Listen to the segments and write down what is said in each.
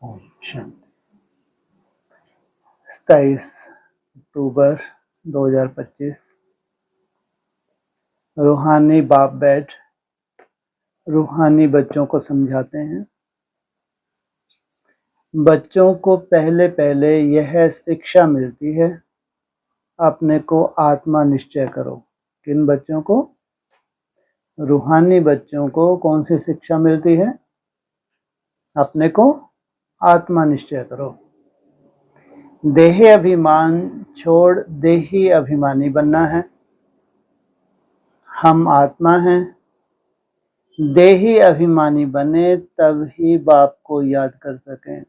ओम शांति। 27 अक्टूबर 2025। रूहानी बाप बैठ रूहानी बच्चों को समझाते हैं। बच्चों को पहले पहले यह शिक्षा मिलती है, अपने को आत्मा निश्चय करो। किन बच्चों को? रूहानी बच्चों को कौन सी शिक्षा मिलती है? अपने को आत्मा निश्चय करो। देही अभिमान छोड़ देही अभिमानी बनना है। हम आत्मा हैं, देही अभिमानी बने तब ही बाप को याद कर सकें।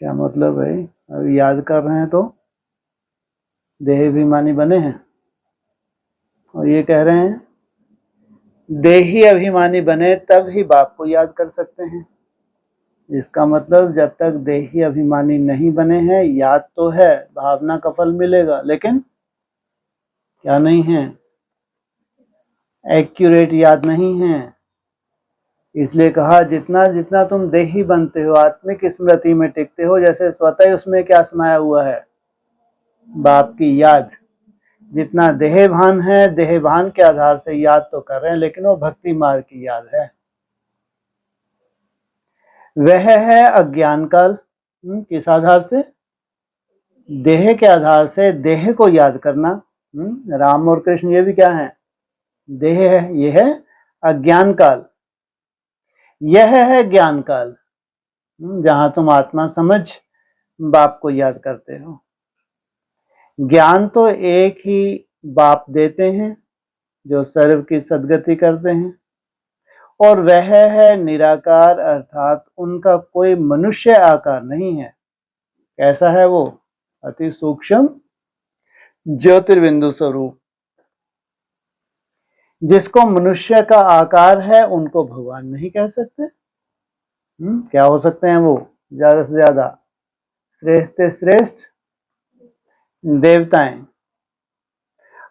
क्या मतलब है? अभी याद कर रहे हैं तो देही अभिमानी बने हैं, और ये कह रहे हैं देही अभिमानी बने तब ही बाप को याद कर सकते हैं। इसका मतलब जब तक देही अभिमानी नहीं बने हैं, याद तो है, भावना का फल मिलेगा, लेकिन क्या नहीं है? एक्यूरेट याद नहीं है। इसलिए कहा जितना जितना तुम देही बनते हो, आत्मिक स्मृति में टिकते हो, जैसे स्वतः ही उसमें क्या समाया हुआ है? बाप की याद। जितना देह भान है, देह भान के आधार से याद तो कर रहे हैं, लेकिन वो भक्ति मार्ग की याद है। वह है अज्ञान काल। किस आधार से? देह के आधार से देह को याद करना। राम और कृष्ण ये भी क्या है? देह है। यह है अज्ञान काल। यह है ज्ञान काल, जहां तुम आत्मा समझ बाप को याद करते हो। ज्ञान तो एक ही बाप देते हैं, जो सर्व की सद्गति करते हैं, और वह है निराकार, अर्थात उनका कोई मनुष्य आकार नहीं है। कैसा है वो? अति सूक्ष्म ज्योतिर्बिंदु स्वरूप। जिसको मनुष्य का आकार है उनको भगवान नहीं कह सकते। क्या हो सकते हैं वो? ज्यादा से ज्यादा श्रेष्ठ से श्रेष्ठ देवताएं।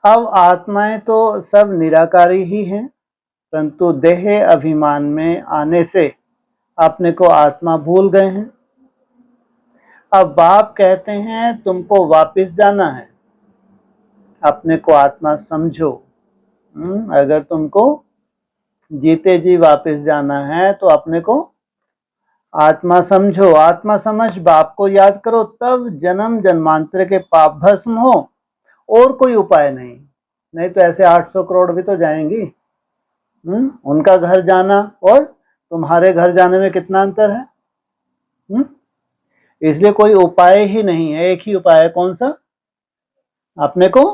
अब आत्माएं तो सब निराकारी ही हैं, परंतु देह अभिमान में आने से अपने को आत्मा भूल गए हैं। अब बाप कहते हैं तुमको वापस जाना है, अपने को आत्मा समझो। अगर तुमको जीते जी वापस जाना है तो अपने को आत्मा समझो। आत्मा समझ बाप को याद करो, तब जन्म जन्मांतर के पाप भस्म हो। और कोई उपाय नहीं। नहीं तो ऐसे 800 करोड़ भी तो जाएंगी। उनका घर जाना और तुम्हारे घर जाने में कितना अंतर है? इसलिए कोई उपाय ही नहीं है, एक ही उपाय है। कौन सा? अपने को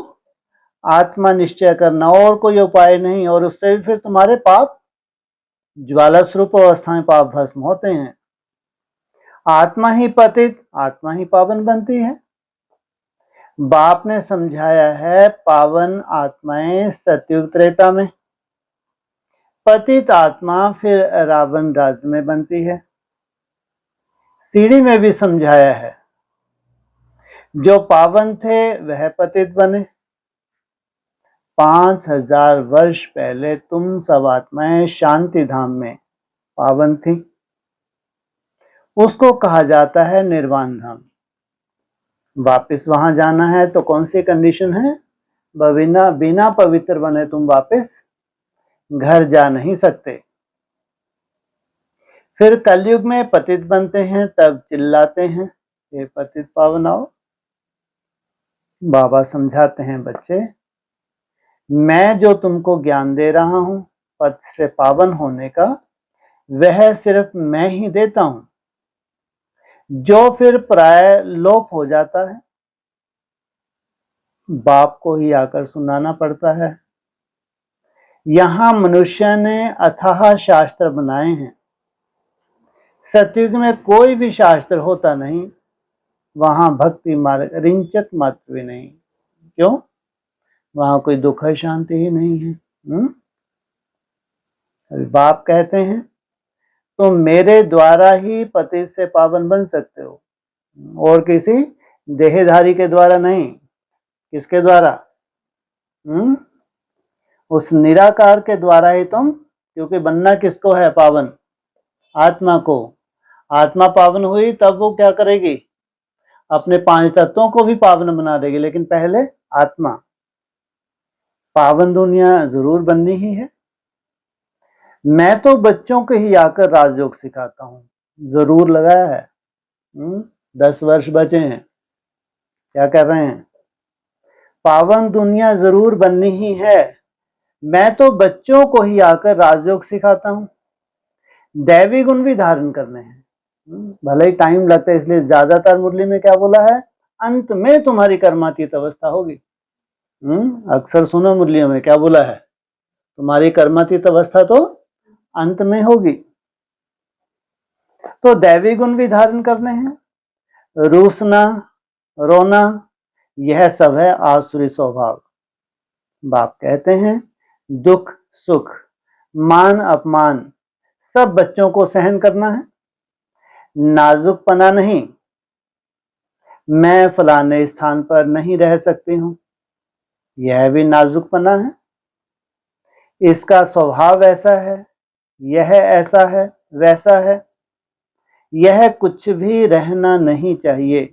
आत्मा निश्चय करना, और कोई उपाय नहीं। और उससे भी फिर तुम्हारे पाप ज्वाला स्वरूप अवस्था में पाप भस्म होते हैं। आत्मा ही पतित, आत्मा ही पावन बनती है। बाप ने समझाया है पावन आत्माएं सतयुग त्रेता में, पतित आत्मा फिर रावण राज्य में बनती है। सीढ़ी में भी समझाया है, जो पावन थे वह पतित बने। 5000 वर्ष पहले तुम सब आत्माएं शांति धाम में पावन थी। उसको कहा जाता है निर्वाण धाम। वापस वहां जाना है तो कौन सी कंडीशन है? बिना पवित्र बने तुम वापस घर जा नहीं सकते। फिर कलयुग में पतित बनते हैं, तब चिल्लाते हैं ये पतित पावन आओ। बाबा समझाते हैं बच्चे, मैं जो तुमको ज्ञान दे रहा हूं पद से पावन होने का, वह सिर्फ मैं ही देता हूं, जो फिर प्राय लोप हो जाता है। बाप को ही आकर सुनाना पड़ता है। यहां मनुष्य ने अथाह शास्त्र बनाए हैं। सतयुग में कोई भी शास्त्र होता नहीं, वहां भक्ति मार्ग रिंचक मात्र भी नहीं। क्यों? वहां कोई दुख है, शांति ही नहीं है। बाप कहते हैं तुम मेरे द्वारा ही पति से पावन बन सकते हो, और किसी देहधारी के द्वारा नहीं। किसके द्वारा? उस निराकार के द्वारा ही तुम, क्योंकि बनना किसको है पावन? आत्मा को। आत्मा पावन हुई तब वो क्या करेगी, अपने 5 तत्वों को भी पावन बना देगी, लेकिन पहले आत्मा। पावन दुनिया जरूर बननी ही है। मैं तो बच्चों को ही आकर राजयोग सिखाता हूँ, जरूर लगाया है। 10 वर्ष बचे हैं, क्या कर रहे हैं? पावन दुनिया जरूर बननी ही है। मैं तो बच्चों को ही आकर राजयोग सिखाता हूँ। दैवी गुण भी धारण करने हैं। भले ही टाइम लगता है, इसलिए ज्यादातर मुरली में क्या बोला है, अंत में तुम्हारी कर्मातीत अवस्था होगी। अक्सर सुनो मुरलियों में क्या बोला है, तुम्हारी कर्मातीत अवस्था तो अंत में होगी। तो दैवी गुण भी धारण करने हैं। रूसना, रोना, यह सब है आसुरी स्वभाव। बाप कहते हैं दुख सुख, मान अपमान सब बच्चों को सहन करना है। नाजुकपना नहीं, मैं फलाने स्थान पर नहीं रह सकती हूं, यह भी नाजुकपना है। इसका स्वभाव ऐसा है, यह ऐसा है, वैसा है, यह कुछ भी रहना नहीं चाहिए।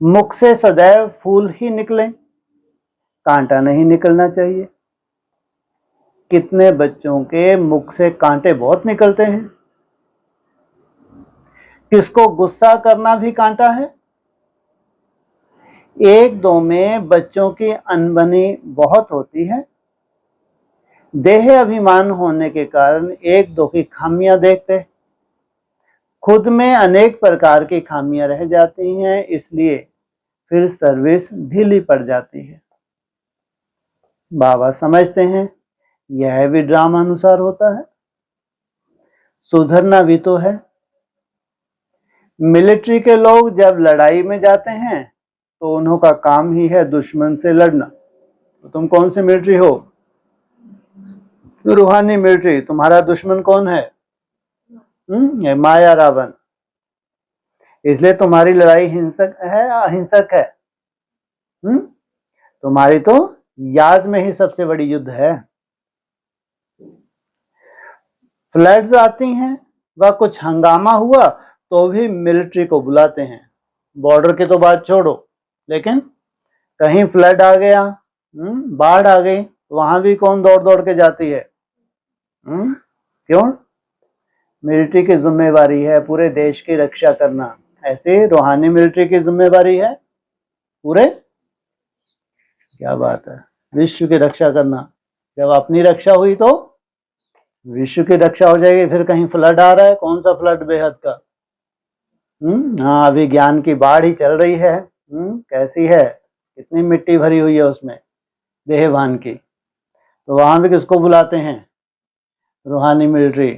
मुख से सदैव फूल ही निकले, कांटा नहीं निकलना चाहिए। कितने बच्चों के मुख से कांटे बहुत निकलते हैं। किसको गुस्सा करना भी कांटा है। 1-2 में बच्चों की अनबनी बहुत होती है। देह अभिमान होने के कारण 1-2 की खामियां देखते, खुद में अनेक प्रकार की खामियां रह जाती हैं, इसलिए फिर सर्विस ढीली पड़ जाती है। बाबा समझते हैं यह भी ड्रामा अनुसार होता है, सुधरना भी तो है। मिलिट्री के लोग जब लड़ाई में जाते हैं तो उन्हों का काम ही है दुश्मन से लड़ना। तो तुम कौन सी मिलिट्री हो? रूहानी मिलिट्री। तुम्हारा दुश्मन कौन है? माया रावण। इसलिए तुम्हारी लड़ाई हिंसक है या अहिंसक है? तुम्हारी तो याद में ही सबसे बड़ी युद्ध है। फ्लड्स आती हैं व कुछ हंगामा हुआ तो भी मिलिट्री को बुलाते हैं। बॉर्डर की तो बात छोड़ो, लेकिन कहीं फ्लड आ गया, बाढ़ आ गई, वहां भी कौन दौड़ दौड़ के जाती है? क्यों? मिलिट्री की जिम्मेवारी है पूरे देश की रक्षा करना। ऐसे रूहानी मिलिट्री की जिम्मेवारी है पूरे, क्या बात है, विश्व की रक्षा करना। जब अपनी रक्षा हुई तो विश्व की रक्षा हो जाएगी। फिर कहीं फ्लड आ रहा है, कौन सा फ्लड बेहद का? हाँ, अभी ज्ञान की बाढ़ ही चल रही है। कैसी है, कितनी मिट्टी भरी हुई है उसमें देहभान की। तो वहां भी किसको बुलाते हैं? रूहानी मिलिट्री।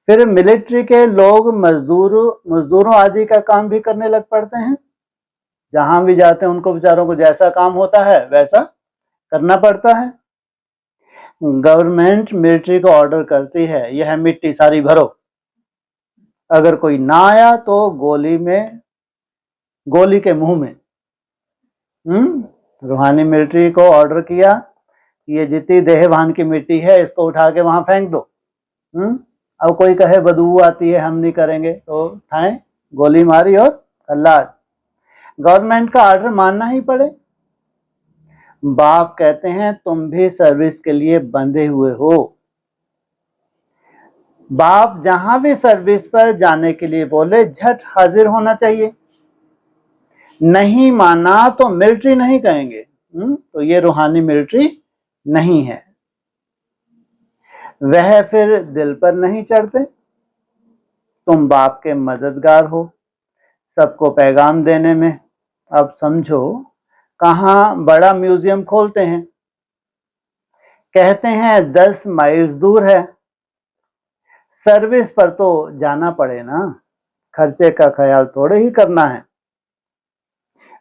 फिर मिलिट्री के लोग मजदूरों आदि का काम भी करने लग पड़ते हैं। जहां भी जाते हैं उनको बेचारों को जैसा काम होता है वैसा करना पड़ता है। गवर्नमेंट मिलिट्री को ऑर्डर करती है यह मिट्टी सारी भरो, अगर कोई ना आया तो गोली के मुंह में। रूहानी मिलिट्री को ऑर्डर किया ये जितनी देहभान की मिट्टी है इसको उठा के वहां फेंक दो। अब कोई कहे बदबू आती है, हम नहीं करेंगे, तो उठाएं, गोली मारी और खल्लास। गवर्नमेंट का ऑर्डर मानना ही पड़े। बाप कहते हैं तुम भी सर्विस के लिए बंधे हुए हो। बाप जहां भी सर्विस पर जाने के लिए बोले झट हाजिर होना चाहिए। नहीं माना तो मिलिट्री नहीं कहेंगे, तो ये रूहानी मिलिट्री नहीं है। वह फिर दिल पर नहीं चढ़ते। तुम बाप के मददगार हो सबको पैगाम देने में। अब समझो कहां बड़ा म्यूजियम खोलते हैं, कहते हैं 10 माइल्स दूर है। सर्विस पर तो जाना पड़े ना, खर्चे का ख्याल थोड़े ही करना है।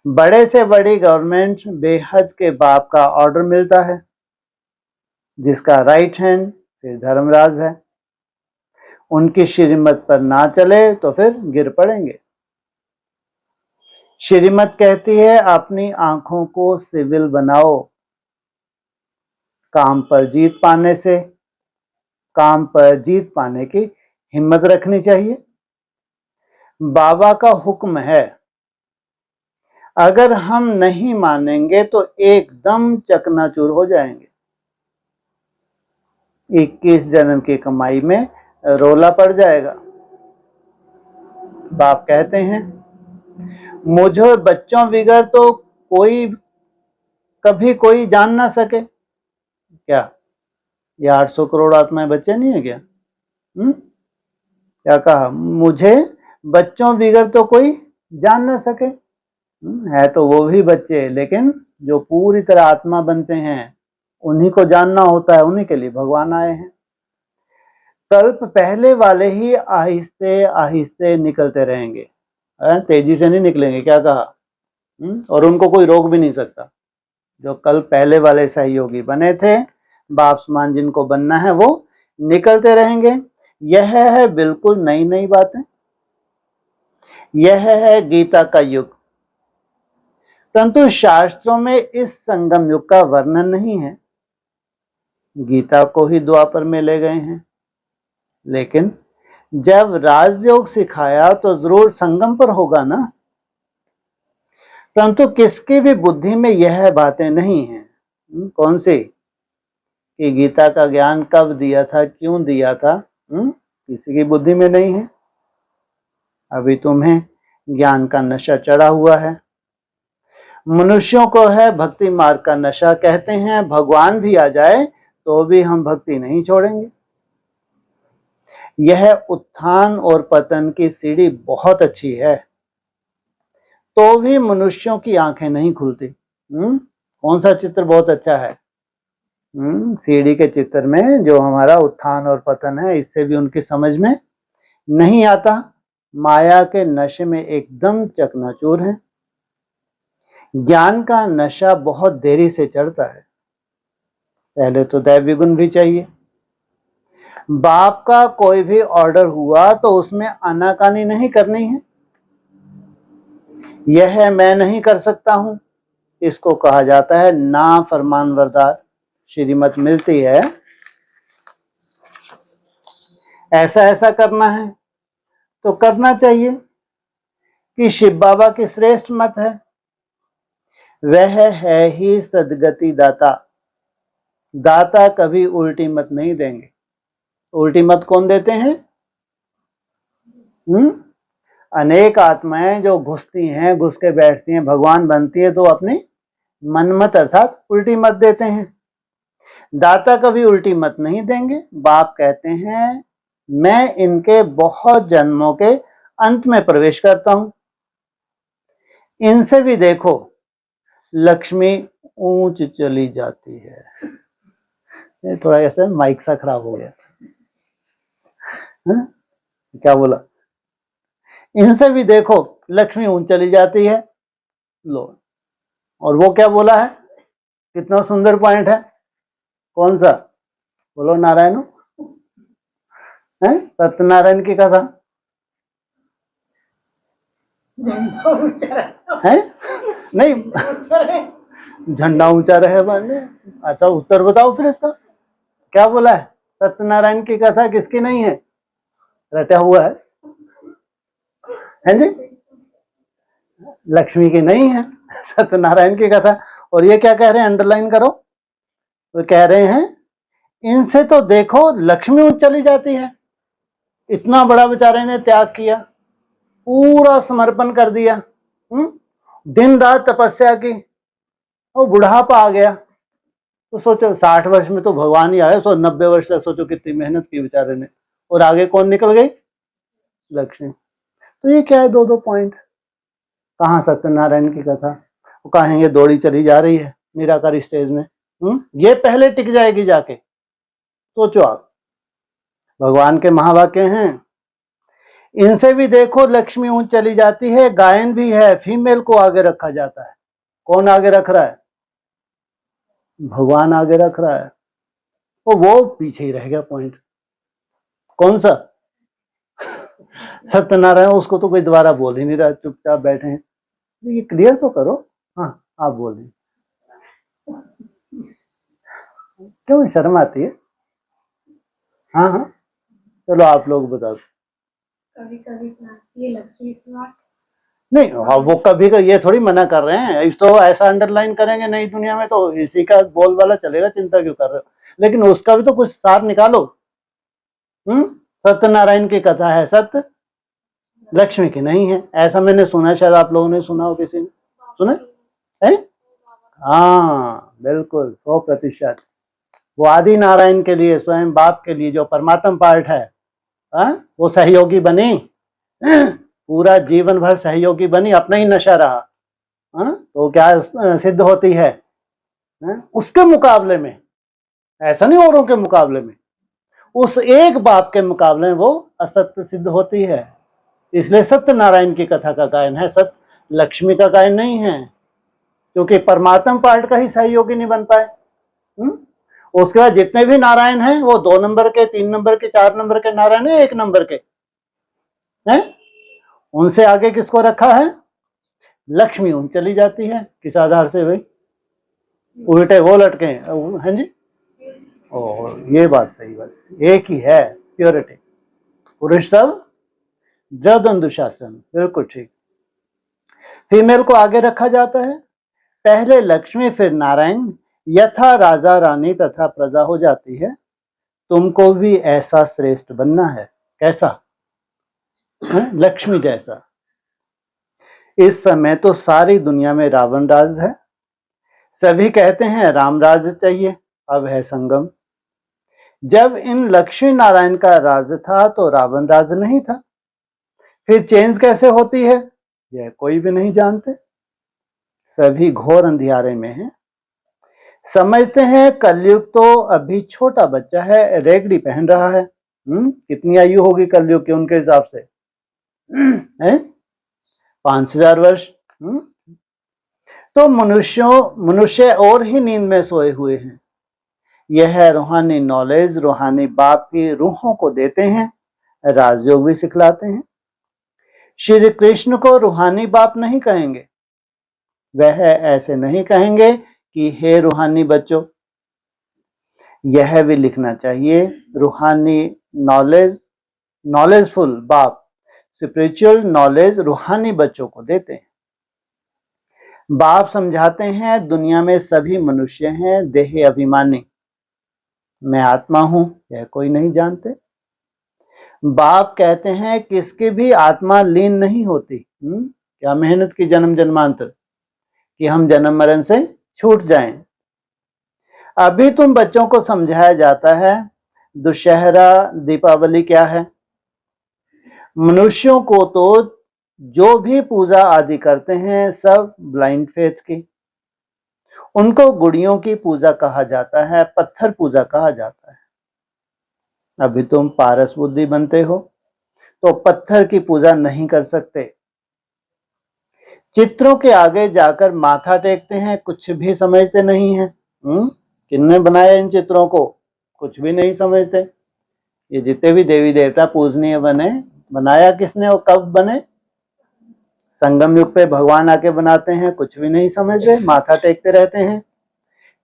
बड़े से बड़ी गवर्नमेंट बेहद के बाप का ऑर्डर मिलता है, जिसका राइट हैंड फिर धर्मराज है। उनकी श्रीमत पर ना चले तो फिर गिर पड़ेंगे। श्रीमत कहती है अपनी आंखों को सिविल बनाओ काम पर जीत पाने से। काम पर जीत पाने की हिम्मत रखनी चाहिए। बाबा का हुक्म है, अगर हम नहीं मानेंगे तो एकदम चकनाचूर हो जाएंगे। 21 जन्म की कमाई में रोला पड़ जाएगा। बाप कहते हैं, मुझे बच्चों बिगड़ तो कोई कभी कोई जान ना सके। क्या ये 800 करोड़ आत्माएं बच्चे नहीं है क्या? क्या कहा? मुझे बच्चों बिगड़ तो कोई जान ना सके। है तो वो भी बच्चे, लेकिन जो पूरी तरह आत्मा बनते हैं उन्हीं को जानना होता है, उन्हीं के लिए भगवान आए हैं। कल्प पहले वाले ही आहिस्ते आहिस्ते निकलते रहेंगे, तेजी से नहीं निकलेंगे। क्या कहा? और उनको कोई रोक भी नहीं सकता। जो कल पहले वाले सहयोगी बने थे, बाप समान जिनको बनना है, वो निकलते रहेंगे। यह है बिल्कुल नई नई बातें। यह है गीता का युग। परंतु शास्त्रों में इस संगम युग का वर्णन नहीं है। गीता को ही द्वापर में ले गए हैं, लेकिन जब राजयोग सिखाया तो जरूर संगम पर होगा ना। परंतु किसकी भी बुद्धि में यह बातें नहीं है। कौन सी? कि गीता का ज्ञान कब दिया था, क्यों दिया था, किसी की बुद्धि में नहीं है। अभी तुम्हें ज्ञान का नशा चढ़ा हुआ है। मनुष्यों को है भक्ति मार्ग का नशा। कहते हैं भगवान भी आ जाए तो भी हम भक्ति नहीं छोड़ेंगे। यह उत्थान और पतन की सीढ़ी बहुत अच्छी है, तो भी मनुष्यों की आंखें नहीं खुलती। कौन सा चित्र बहुत अच्छा है? सीढ़ी के चित्र में जो हमारा उत्थान और पतन है, इससे भी उनकी समझ में नहीं आता। माया के नशे में एकदम चकनाचूर है। ज्ञान का नशा बहुत देरी से चढ़ता है। पहले तो दैवी गुण भी चाहिए। बाप का कोई भी ऑर्डर हुआ तो उसमें आनाकानी नहीं करनी है। यह मैं नहीं कर सकता हूं, इसको कहा जाता है ना फरमानबरदार। श्रीमत मिलती है, ऐसा ऐसा करना है तो करना चाहिए। कि शिव बाबा की श्रेष्ठ मत है, वह है ही सदगति दाता। दाता कभी उल्टी मत नहीं देंगे। उल्टी मत कौन देते हैं? अनेक आत्माएं जो घुसती हैं, घुस के बैठती हैं, भगवान बनती है, तो अपनी मनमत अर्थात उल्टी मत देते हैं। दाता कभी उल्टी मत नहीं देंगे। बाप कहते हैं मैं इनके बहुत जन्मों के अंत में प्रवेश करता हूं। इनसे भी देखो लक्ष्मी ऊंच चली जाती है। ये थोड़ा ऐसा माइक सा खराब हो गया। क्या बोला? इनसे भी देखो लक्ष्मी ऊंच चली जाती है। लो, और वो क्या बोला है? कितना सुंदर पॉइंट है। कौन सा? बोलो नारायण। सत्यनारायण की कथा है? नहीं, झंडा ऊंचा रहे बांधे। अच्छा, उत्तर बताओ फिर इसका। क्या बोला है? सत्यनारायण की कथा किसकी नहीं है? रटा हुआ है जी? लक्ष्मी की नहीं है, सत्यनारायण की कथा। और ये क्या कह रहे हैं? अंडरलाइन करो। वो कह रहे हैं इनसे तो देखो लक्ष्मी ऊंच चली जाती है। इतना बड़ा बेचारे ने त्याग किया, पूरा समर्पण कर दिया, दिन रात तपस्या की, और बुढ़ापा आ गया। तो सोचो 60 वर्ष में तो भगवान ही आए, 90 वर्ष तक सोचो कितनी मेहनत की बेचारे ने। और आगे कौन निकल गई? लक्ष्मी। तो ये क्या है? दो दो पॉइंट। कहाँ सत्यनारायण की कथा? वो कहेंगे दौड़ी चली जा रही है निराकारी स्टेज में। ये पहले टिक जाएगी जाके। सोचो आप, भगवान के महावाक्य हैं। इनसे भी देखो लक्ष्मी ऊंच चली जाती है। गायन भी है, फीमेल को आगे रखा जाता है। कौन आगे रख रहा है? भगवान आगे रख रहा है। तो वो पीछे ही रह गया पॉइंट। कौन सा? सत्यनारायण। उसको तो कोई दोबारा बोल ही नहीं रहा, चुपचाप बैठे हैं। ये क्लियर तो करो। हाँ, आप बोल रहे। क्यों शर्म आती है? हाँ हाँ, चलो आप लोग बता दो। कभी कभी ये लक्ष्मी प्लॉट। नहीं, हाँ, वो कभी का ये थोड़ी मना कर रहे हैं, इस तो ऐसा अंडरलाइन करेंगे नई दुनिया में तो इसी का बोल वाला चलेगा, चिंता क्यों कर रहे हो, लेकिन उसका भी तो कुछ सार निकालो। सत्यनारायण की कथा है, सत्य लक्ष्मी की नहीं है, ऐसा मैंने सुना, शायद आप लोगों ने सुना हो, किसी ने सुना है? हाँ बिल्कुल, 100%। वो आदि नारायण के लिए, स्वयं बाप के लिए जो परमात्म पार्ट है, वो सहयोगी बनी, पूरा जीवन भर सहयोगी बनी, अपना ही नशा रहा। तो क्या सिद्ध होती है? उसके मुकाबले में, ऐसा नहीं औरों के मुकाबले में, उस एक बाप के मुकाबले में वो असत्य सिद्ध होती है। इसलिए सत्यनारायण की कथा का गायन है, सत्य लक्ष्मी का गायन नहीं है, क्योंकि परमात्मा पार्ट का ही सहयोगी नहीं बन पाए। उसके बाद जितने भी नारायण हैं वो 2 नंबर के, 3 नंबर के, 4 नंबर के नारायण है, 1 नंबर के हैं। उनसे आगे किसको रखा है? लक्ष्मी उन चली जाती है, किस आधार से भाई? उल्टे वो लटके हैं जी। और ये बात सही, बस एक ही है, प्योरिटी। पुरुष सब जद अनुशासन, बिल्कुल ठीक। फीमेल को आगे रखा जाता है, पहले लक्ष्मी फिर नारायण, यथा राजा रानी तथा प्रजा हो जाती है। तुमको भी ऐसा श्रेष्ठ बनना है। कैसा? लक्ष्मी जैसा। इस समय तो सारी दुनिया में रावण राज है, सभी कहते हैं राम राज चाहिए। अब है संगम। जब इन लक्ष्मी नारायण का राज था तो रावण राज नहीं था, फिर चेंज कैसे होती है यह कोई भी नहीं जानते। सभी घोर अंधियारे में हैं, समझते हैं कलयुग तो अभी छोटा बच्चा है, रेगड़ी पहन रहा है। कितनी आयु होगी कलयुग की उनके हिसाब से? है 5000 वर्ष। तो मनुष्य और ही नींद में सोए हुए हैं। यह रूहानी नॉलेज रूहानी बाप की रूहों को देते हैं, राजयोग भी सिखलाते हैं। श्री कृष्ण को रूहानी बाप नहीं कहेंगे, वह ऐसे नहीं कहेंगे कि हे रूहानी बच्चों। यह भी लिखना चाहिए, रूहानी नॉलेज, नॉलेजफुल बाप स्पिरिचुअल नॉलेज रूहानी बच्चों को देते हैं। बाप समझाते हैं दुनिया में सभी मनुष्य हैं देह अभिमानी, मैं आत्मा हूं यह कोई नहीं जानते। बाप कहते हैं किसकी भी आत्मा लीन नहीं होती। क्या मेहनत की जन्म जन्मांतर कि हम जन्म मरण से छूट जाएं। अभी तुम बच्चों को समझाया जाता है दुशहरा दीपावली क्या है। मनुष्यों को तो जो भी पूजा आदि करते हैं सब ब्लाइंड फेथ की, उनको गुड़ियों की पूजा कहा जाता है, पत्थर पूजा कहा जाता है। अभी तुम पारस बुद्धि बनते हो तो पत्थर की पूजा नहीं कर सकते। चित्रों के आगे जाकर माथा टेकते हैं, कुछ भी समझते नहीं है। किसने बनाया इन चित्रों को? कुछ भी नहीं समझते। ये जितने भी देवी देवता पूजनीय बने, बनाया किसने और कब बने? संगम युग पे भगवान आके बनाते हैं, कुछ भी नहीं समझते, माथा टेकते रहते हैं।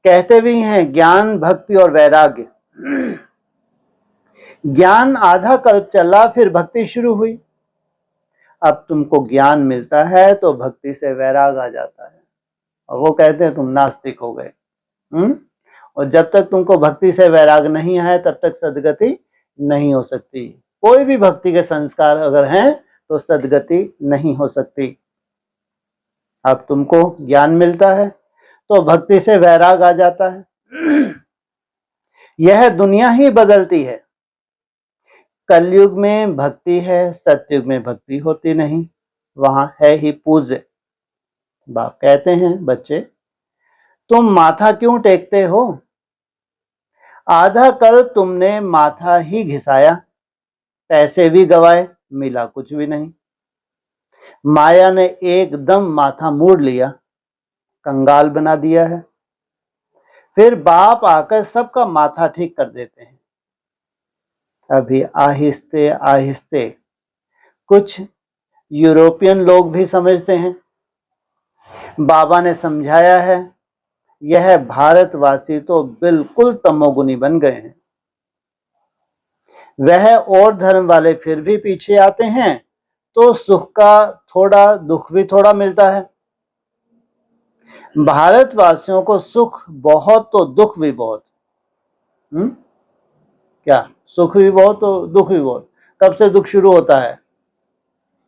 कहते भी हैं ज्ञान भक्ति और वैराग्य। ज्ञान आधा कल्प चला, फिर भक्ति शुरू हुई। अब तुमको ज्ञान मिलता है तो भक्ति से वैराग आ जाता है, और वो कहते हैं तुम नास्तिक हो गए। और जब तक तुमको भक्ति से वैराग नहीं आए तब तक सदगति नहीं हो सकती। कोई भी भक्ति के संस्कार अगर हैं तो सदगति नहीं हो सकती। अब तुमको ज्ञान मिलता है तो भक्ति से वैराग आ जाता है। यह दुनिया ही बदलती है। कलयुग में भक्ति है, सतयुग में भक्ति होती नहीं, वहां है ही पूज्य। बाप कहते हैं बच्चे तुम माथा क्यों टेकते हो? आधा कल तुमने माथा ही घिसाया, पैसे भी गवाए, मिला कुछ भी नहीं। माया ने एकदम माथा मोड़ लिया, कंगाल बना दिया है। फिर बाप आकर सबका माथा ठीक कर देते हैं। अभी आहिस्ते आहिस्ते कुछ यूरोपियन लोग भी समझते हैं। बाबा ने समझाया है, यह भारतवासी तो बिल्कुल तमोगुनी बन गए हैं। वह और धर्म वाले फिर भी पीछे आते हैं, तो सुख का थोड़ा दुख भी थोड़ा मिलता है। भारतवासियों को सुख बहुत तो दुख भी बहुत। क्या सुख भी बहुत तो दुख भी बहुत। कब से दुख शुरू होता है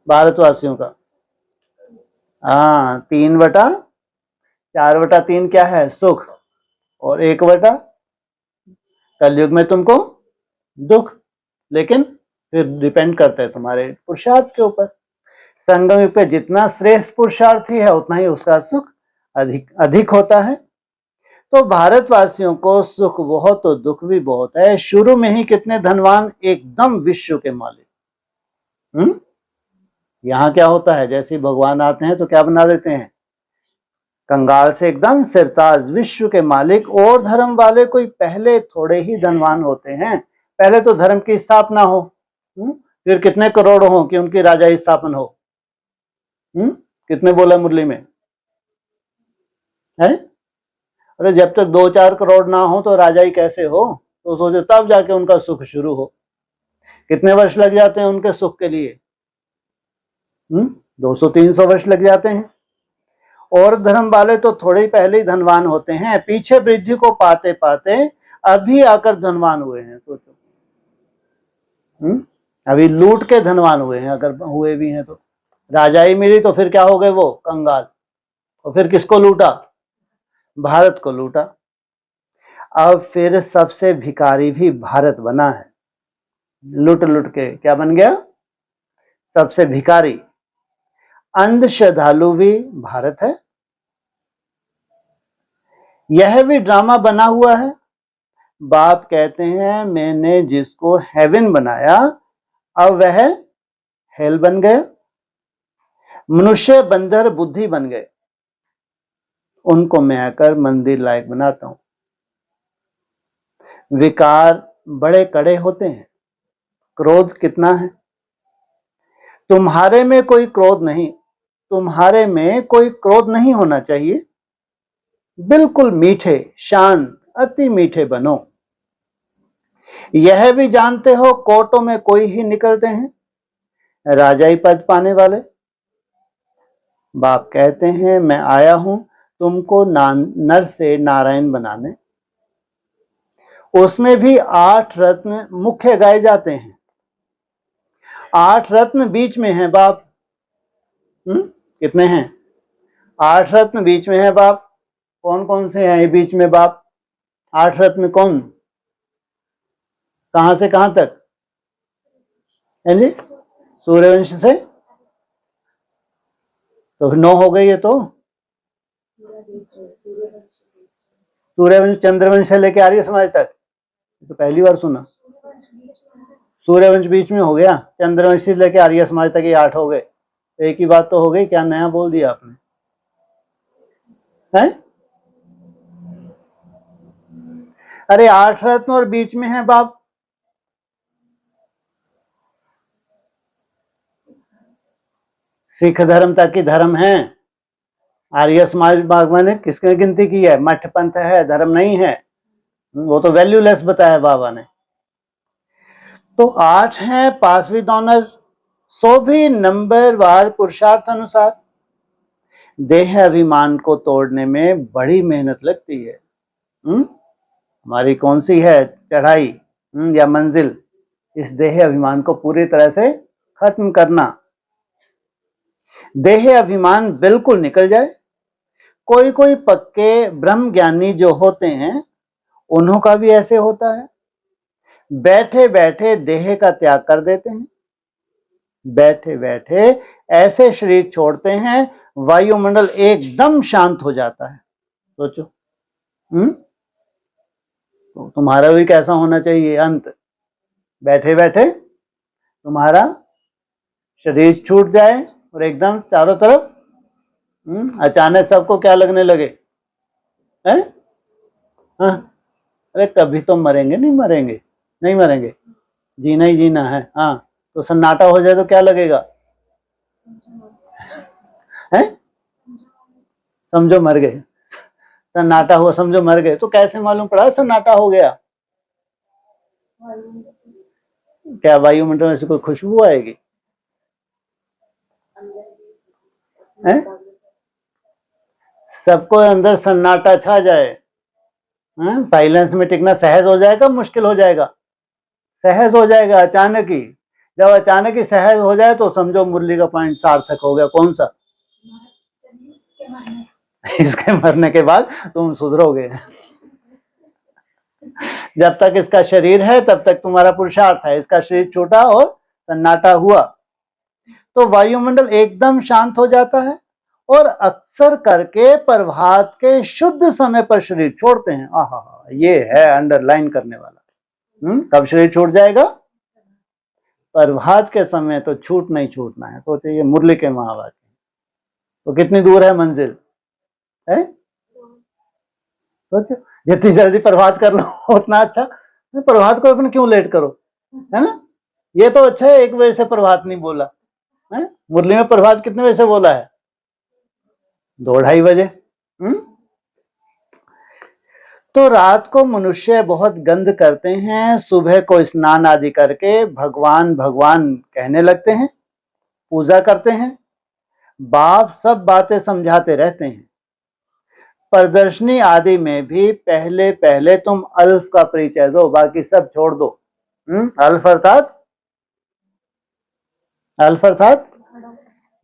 भारतवासियों का? हाँ, 3/4/3 क्या है? सुख। और 1 कलयुग में तुमको दुख। लेकिन फिर डिपेंड करता है तुम्हारे पुरुषार्थ के ऊपर। संगम युग पे जितना श्रेष्ठ पुरुषार्थी है उतना ही उसका सुख अधिक अधिक होता है। तो भारतवासियों को सुख बहुत तो दुख भी बहुत है। शुरू में ही कितने धनवान, एकदम विश्व के मालिक। यहाँ क्या होता है, जैसे भगवान आते हैं तो क्या बना देते हैं? कंगाल से एकदम सिरताज, विश्व के मालिक। और धर्म वाले कोई पहले थोड़े ही धनवान होते हैं। पहले तो धर्म की स्थापना हो, फिर कितने करोड़ हो कि उनकी राजाई स्थापन हो। कितने बोला मुरली में है? अरे जब तक 2-4 करोड़ ना हो तो राजाई कैसे हो? तो सोचो तब जाके उनका सुख शुरू हो। कितने वर्ष लग जाते हैं उनके सुख के लिए? 200-300 वर्ष लग जाते हैं। और धर्म वाले तो थोड़े ही पहले ही धनवान होते हैं, पीछे वृद्धि को पाते पाते अभी आकर धनवान हुए हैं। सोचो, अभी लूट के धनवान हुए हैं, अगर हुए भी हैं तो। राजाई मिली तो फिर क्या हो गए वो? कंगाल। और फिर किसको लूटा? भारत को लूटा। अब फिर सबसे भिखारी भी भारत बना है। लूट लूट के क्या बन गया? सबसे भिखारी। अंध श्रद्धालु भी भारत है। यह भी ड्रामा बना हुआ है। बाप कहते हैं मैंने जिसको हेवन बनाया अब वह हेल बन गया। मनुष्य बंदर बुद्धि बन गए। उनको मैं आकर मंदिर लायक बनाता हूं। विकार बड़े कड़े होते हैं। क्रोध कितना है? तुम्हारे में कोई क्रोध नहीं, तुम्हारे में कोई क्रोध नहीं होना चाहिए। बिल्कुल मीठे, शांत, अति मीठे बनो। यह भी जानते हो कोर्टों में कोई ही निकलते हैं राजाई पद पाने वाले। बाप कहते हैं मैं आया हूं तुमको नर से नारायण बनाने। उसमें भी 8 रत्न मुख्य गाए जाते हैं। 8 रत्न बीच में हैं बाप। कितने हैं? 8 रत्न बीच में है बाप। कौन कौन से हैं ये बीच में बाप? 8 रत्न कौन? कहां से कहां तक है जी? सूर्यवंश से तो 9 हो गई है। तो सूर्यवंश चंद्रवंश से लेके आर्य समाज तक, तो पहली बार सुना। सूर्यवंश बीच में हो गया, चंद्रवंश से लेके आर्य समाज तक ये 8 हो गए। एक ही बात तो हो गई, क्या नया बोल दिया आपने? है? अरे 8 रत्न और बीच में है बाप। सिख धर्म तक की धर्म है। आर्य समाज ने किसने गिनती की है? मठ पंथ है, धर्म नहीं है। वो तो वैल्यूलेस बताया बाबा ने। तो 8 है पास विद ऑनर। सो भी नंबर वार पुरुषार्थ अनुसार। देह अभिमान को तोड़ने में बड़ी मेहनत लगती है। हमारी कौन सी है चढ़ाई या मंजिल? इस देह अभिमान को पूरी तरह से खत्म करना। देह अभिमान बिल्कुल निकल जाए। कोई कोई पक्के ब्रह्म ज्ञानी जो होते हैं उन्हों का भी ऐसे होता है। बैठे बैठे देह का त्याग कर देते हैं। बैठे बैठे ऐसे शरीर छोड़ते हैं वायुमंडल एकदम शांत हो जाता है। सोचो, तो तुम्हारा भी कैसा होना चाहिए अंत? बैठे बैठे तुम्हारा शरीर छूट जाए और एकदम चारों तरफ अचानक सबको क्या लगने लगे? हैं? हाँ, अरे कभी तो मरेंगे, नहीं मरेंगे, नहीं मरेंगे, जीना ही जीना है। हाँ, तो सन्नाटा हो जाए तो क्या लगेगा? हैं? समझो मर गए। सन्नाटा हुआ समझो मर गए। तो कैसे मालूम पड़ा सन्नाटा हो गया? क्या वायुमंडल में से कोई खुशबू आएगी? हैं? सबको अंदर सन्नाटा छा जाए, साइलेंस में टिकना सहज हो जाएगा, मुश्किल हो जाएगा? सहज हो जाएगा अचानक ही। जब अचानक ही सहज हो जाए तो समझो मुरली का पॉइंट सार्थक हो गया। कौन सा? इसके मरने के बाद तुम सुधरोगे। जब तक इसका शरीर है तब तक तुम्हारा पुरुषार्थ है। इसका शरीर छोटा और सन्नाटा हुआ तो वायुमंडल एकदम शांत हो जाता है और अक्सर करके प्रभात के शुद्ध समय पर शरीर छोड़ते हैं। आहा, ये है अंडरलाइन करने वाला। कब शरीर छोड़ जाएगा? प्रभात के समय। तो छूट नहीं छूटना है। तो ये मुरली के महावाक्य। तो कितनी दूर है मंजिल है? सोचो, जितनी जल्दी प्रभात कर लो उतना अच्छा। प्रभात को अपन क्यों लेट करो, है ना? ये तो अच्छा है 1 बजे से प्रभात नहीं बोला है। मुरली में प्रभात कितने बजे से बोला है? 2-2:30 बजे। तो रात को मनुष्य बहुत गंध करते हैं, सुबह को स्नान आदि करके भगवान भगवान कहने लगते हैं, पूजा करते हैं, बाप सब बातें समझाते रहते हैं। प्रदर्शनी आदि में भी पहले पहले तुम अल्फ का परिचय दो, बाकी सब छोड़ दो। अल्फ अर्थात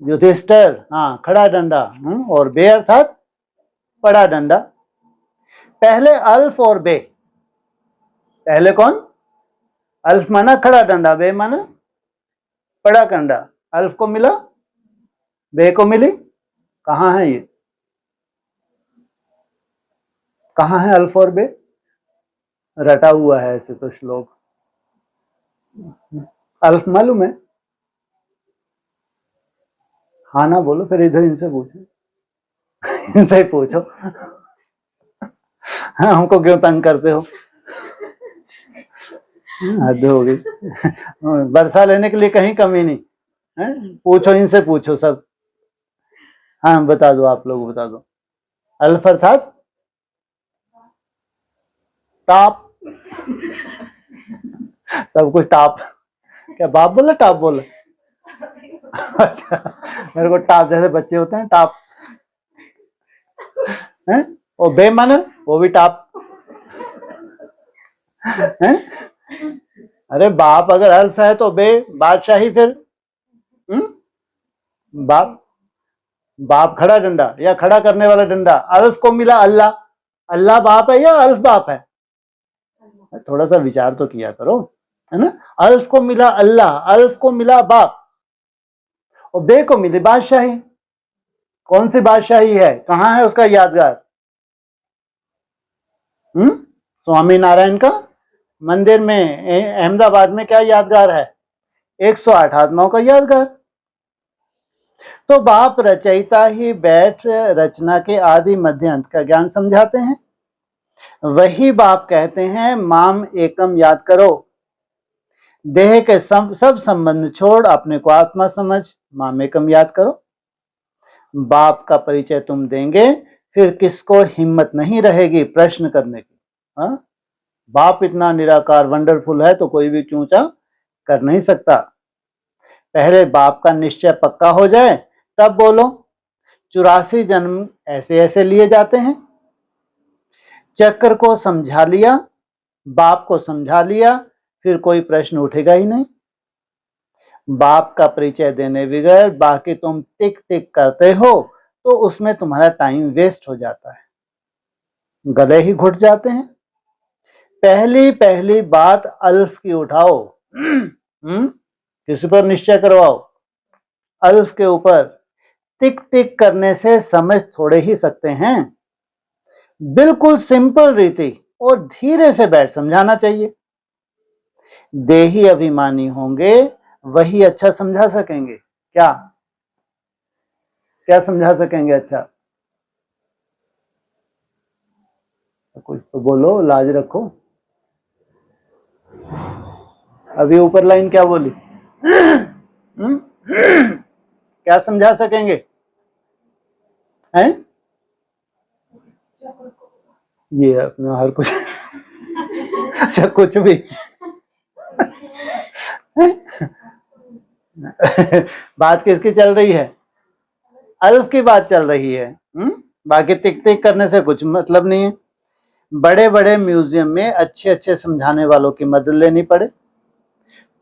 युधिष्ठिर, हाँ, खड़ा डंडा। और बे अर्थात बड़ा डंडा। पहले अल्फ और बे। पहले कौन? अल्फ माना खड़ा डंडा, बे माना बड़ा डंडा। अल्फ को मिला, बे को मिली। कहाँ है ये? कहाँ है अल्फ और बे? रटा हुआ है ऐसे तो श्लोक। अल्फ मालूम है? हाँ ना बोलो, फिर इधर इनसे पूछो। इनसे ही पूछो। हाँ, हमको क्यों तंग करते हो? हद हो गई। वर्षा लेने के लिए कहीं कमी नहीं है। पूछो, इनसे पूछो सब। हाँ, बता दो, आप लोग बता दो। अल्फ अर्थात टॉप। सब कुछ टॉप। क्या बाप बोला टॉप बोला? अच्छा, मेरे को टॉप जैसे बच्चे होते हैं टॉप है। और बे माना वो भी टॉप है। अरे बाप अगर अल्फ है तो बे बादशाही। फिर बाप बाप खड़ा डंडा या खड़ा करने वाला डंडा। अल्फ को मिला अल्लाह। अल्लाह बाप है या अल्फ बाप है? थोड़ा सा विचार तो किया करो, है ना? अल्फ को मिला अल्लाह, अल्फ को मिला बाप और बे को मिली बादशाही। कौन सी बादशाही है? कहां है उसका यादगार? स्वामी नारायण का मंदिर में अहमदाबाद में क्या यादगार है? 108 आत्माओं का यादगार। तो बाप रचयिता ही बैठ रचना के आदि मध्य अंत का ज्ञान समझाते हैं। वही बाप कहते हैं माम एकम याद करो, देह के सब संबंध छोड़ अपने को आत्मा समझ माम एकम याद करो। बाप का परिचय तुम देंगे फिर किसको हिम्मत नहीं रहेगी प्रश्न करने की। हाँ, बाप इतना निराकार वंडरफुल है तो कोई भी चूंचा कर नहीं सकता। पहले बाप का निश्चय पक्का हो जाए तब बोलो। 84 जन्म ऐसे ऐसे लिए जाते हैं। चक्र को समझा लिया, बाप को समझा लिया, फिर कोई प्रश्न उठेगा ही नहीं। बाप का परिचय देने बगैर बाकी तुम टिक टिक करते हो तो उसमें तुम्हारा टाइम वेस्ट हो जाता है, गले ही घुट जाते हैं। पहली पहली बात अल्फ की उठाओ। किसी पर निश्चय करवाओ, अल्फ के ऊपर। टिक टिक करने से समझ थोड़े ही सकते हैं। बिल्कुल सिंपल रीति और धीरे से बैठ समझाना चाहिए। देही अभिमानी होंगे वही अच्छा समझा सकेंगे। क्या क्या समझा सकेंगे अच्छा? कुछ तो बोलो, लाज रखो। अभी ऊपर लाइन क्या बोली? क्या समझा सकेंगे? हैं? ये अपना हर कुछ। अच्छा, कुछ भी। बात किसकी चल रही है? अल्फ की बात चल रही है। बाकी टिक टिक करने से कुछ मतलब नहीं है। बड़े बड़े म्यूजियम में अच्छे अच्छे समझाने वालों की मदद लेनी पड़े,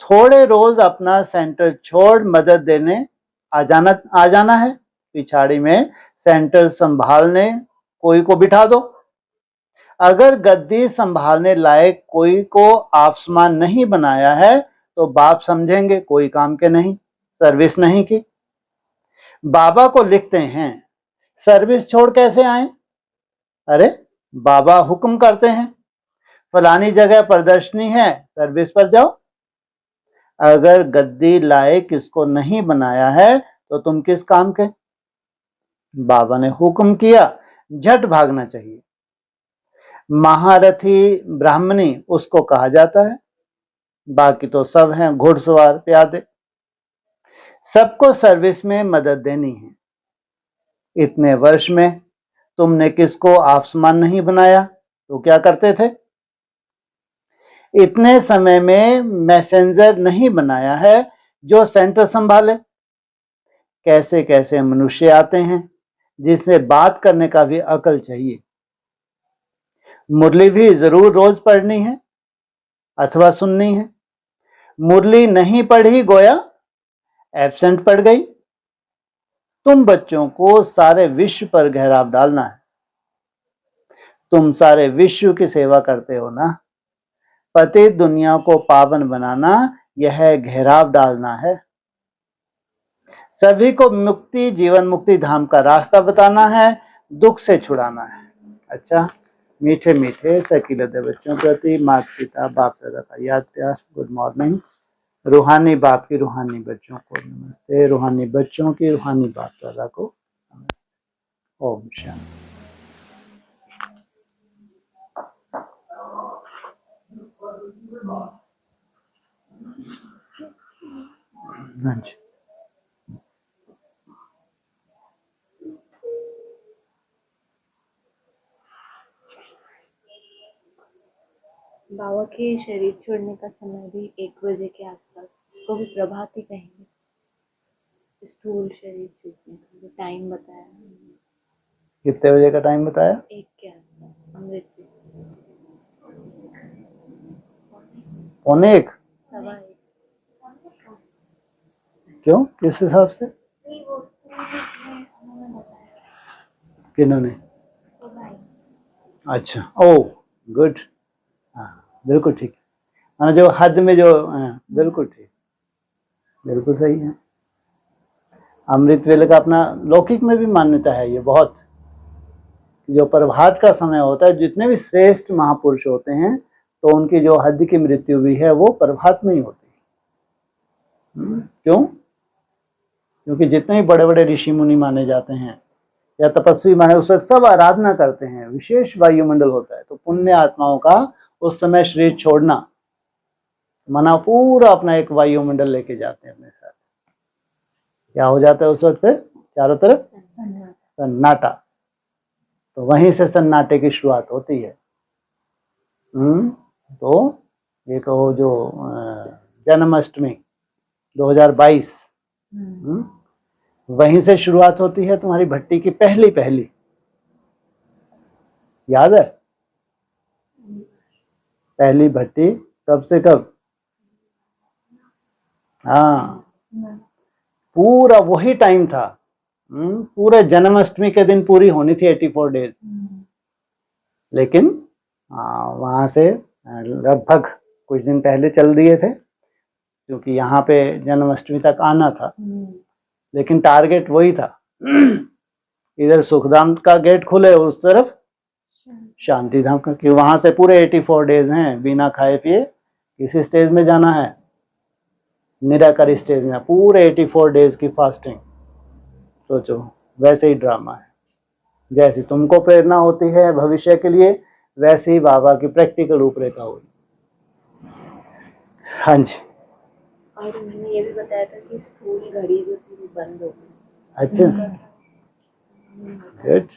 थोड़े रोज अपना सेंटर छोड़ मदद देने आ जाना है। पिछाड़ी में सेंटर संभालने कोई को बिठा दो। अगर गद्दी संभालने लायक कोई को आपसमान नहीं बनाया है तो बाप समझेंगे कोई काम के नहीं, सर्विस नहीं की। बाबा को लिखते हैं, सर्विस छोड़ कैसे आए? अरे बाबा हुक्म करते हैं, फलानी जगह प्रदर्शनी है, सर्विस पर जाओ। अगर गद्दी लायक किसको नहीं बनाया है तो तुम किस काम के? बाबा ने हुक्म किया, झट भागना चाहिए। महारथी ब्राह्मणी उसको कहा जाता है, बाकी तो सब हैं घुड़सवार प्यादे। सबको सर्विस में मदद देनी है। इतने वर्ष में तुमने किसको आपसमान नहीं बनाया तो क्या करते थे? इतने समय में मैसेंजर नहीं बनाया है जो सेंटर संभाले। कैसे कैसे मनुष्य आते हैं जिससे बात करने का भी अकल चाहिए। मुरली भी जरूर रोज पढ़नी है अथवा सुननी है। मुरली नहीं पढ़ी गोया एब्सेंट पड़ गई। तुम बच्चों को सारे विश्व पर घेराव डालना है। तुम सारे विश्व की सेवा करते हो ना। पतित दुनिया को पावन बनाना यह घेराव डालना है। सभी को मुक्ति जीवन मुक्ति धाम का रास्ता बताना है, दुख से छुड़ाना है। अच्छा, मीठे मीठे सकीलते बच्चों के प्रति माता पिता बाप दादा का याद प्यार। Good morning. रूहानी बाप की रूहानी बच्चों को नमस्ते, रूहानी बच्चों की रूहानी बाप दादा को नमस्ते। ओम शांति। हाँ जी। बाबा के शरीर छोड़ने का समय भी 1 बजे के आसपास, उसको भी प्रभात ही कहेंगे। स्थूल शरीर छूटने का जो टाइम बताया, कितने बजे का टाइम बताया? 1 के आसपास। अमृत 1:45? 1:15। क्यों, किस हिसाब से? किन्होंने? अच्छा, ओ गुड। हाँ बिल्कुल ठीक है। हाँ, जो हद में जो, बिल्कुल ठीक, बिल्कुल सही है। अमृत वेले का अपना लौकिक में भी मान्यता है ये बहुत। जो प्रभात का समय होता है, जितने भी श्रेष्ठ महापुरुष होते हैं तो उनकी जो हद की मृत्यु भी है वो प्रभात में ही होती है। क्यों? क्योंकि जितने भी बड़े बड़े ऋषि मुनि माने जाते हैं या तपस्वी माने, उस वक्त सब आराधना करते हैं, विशेष वायुमंडल होता है। तो पुण्य आत्माओं का उस समय शरीर छोड़ना माना पूरा अपना एक वायुमंडल लेके जाते हैं अपने साथ। क्या हो जाता है उस वक्त? फिर चारों तरफ सन्नाटा। तो वहीं से सन्नाटे की शुरुआत होती है। तो ये कहो जो जन्माष्टमी 2022, वहीं से शुरुआत होती है तुम्हारी भट्टी की पहली। याद है पहली भट्टी कब से कब? हाँ, पूरा वही टाइम था। पूरे जन्माष्टमी के दिन पूरी होनी थी 84 डेज। लेकिन वहां से लगभग कुछ दिन पहले चल दिए थे, क्योंकि यहाँ पे जन्माष्टमी तक आना था। लेकिन टारगेट वही था, इधर सुखधाम का गेट खुले, उस तरफ शांति धाम का, कि वहां से पूरे 84 डेज हैं बिना खाए पिए। किसी स्टेज में जाना है? निराकारी स्टेज में, पूरे 84 डेज की फास्टिंग। सोचो, वैसे ही ड्रामा है। जैसी तुमको प्रेरणा होती है भविष्य के लिए, वैसे ही बाबा की प्रैक्टिकल रूपरेखा होगी। हाँ जी। और उन्होंने ये भी बताया था कि स्थूल घड़ी जो थी वो बंद हो गई। अच्छा, गुड।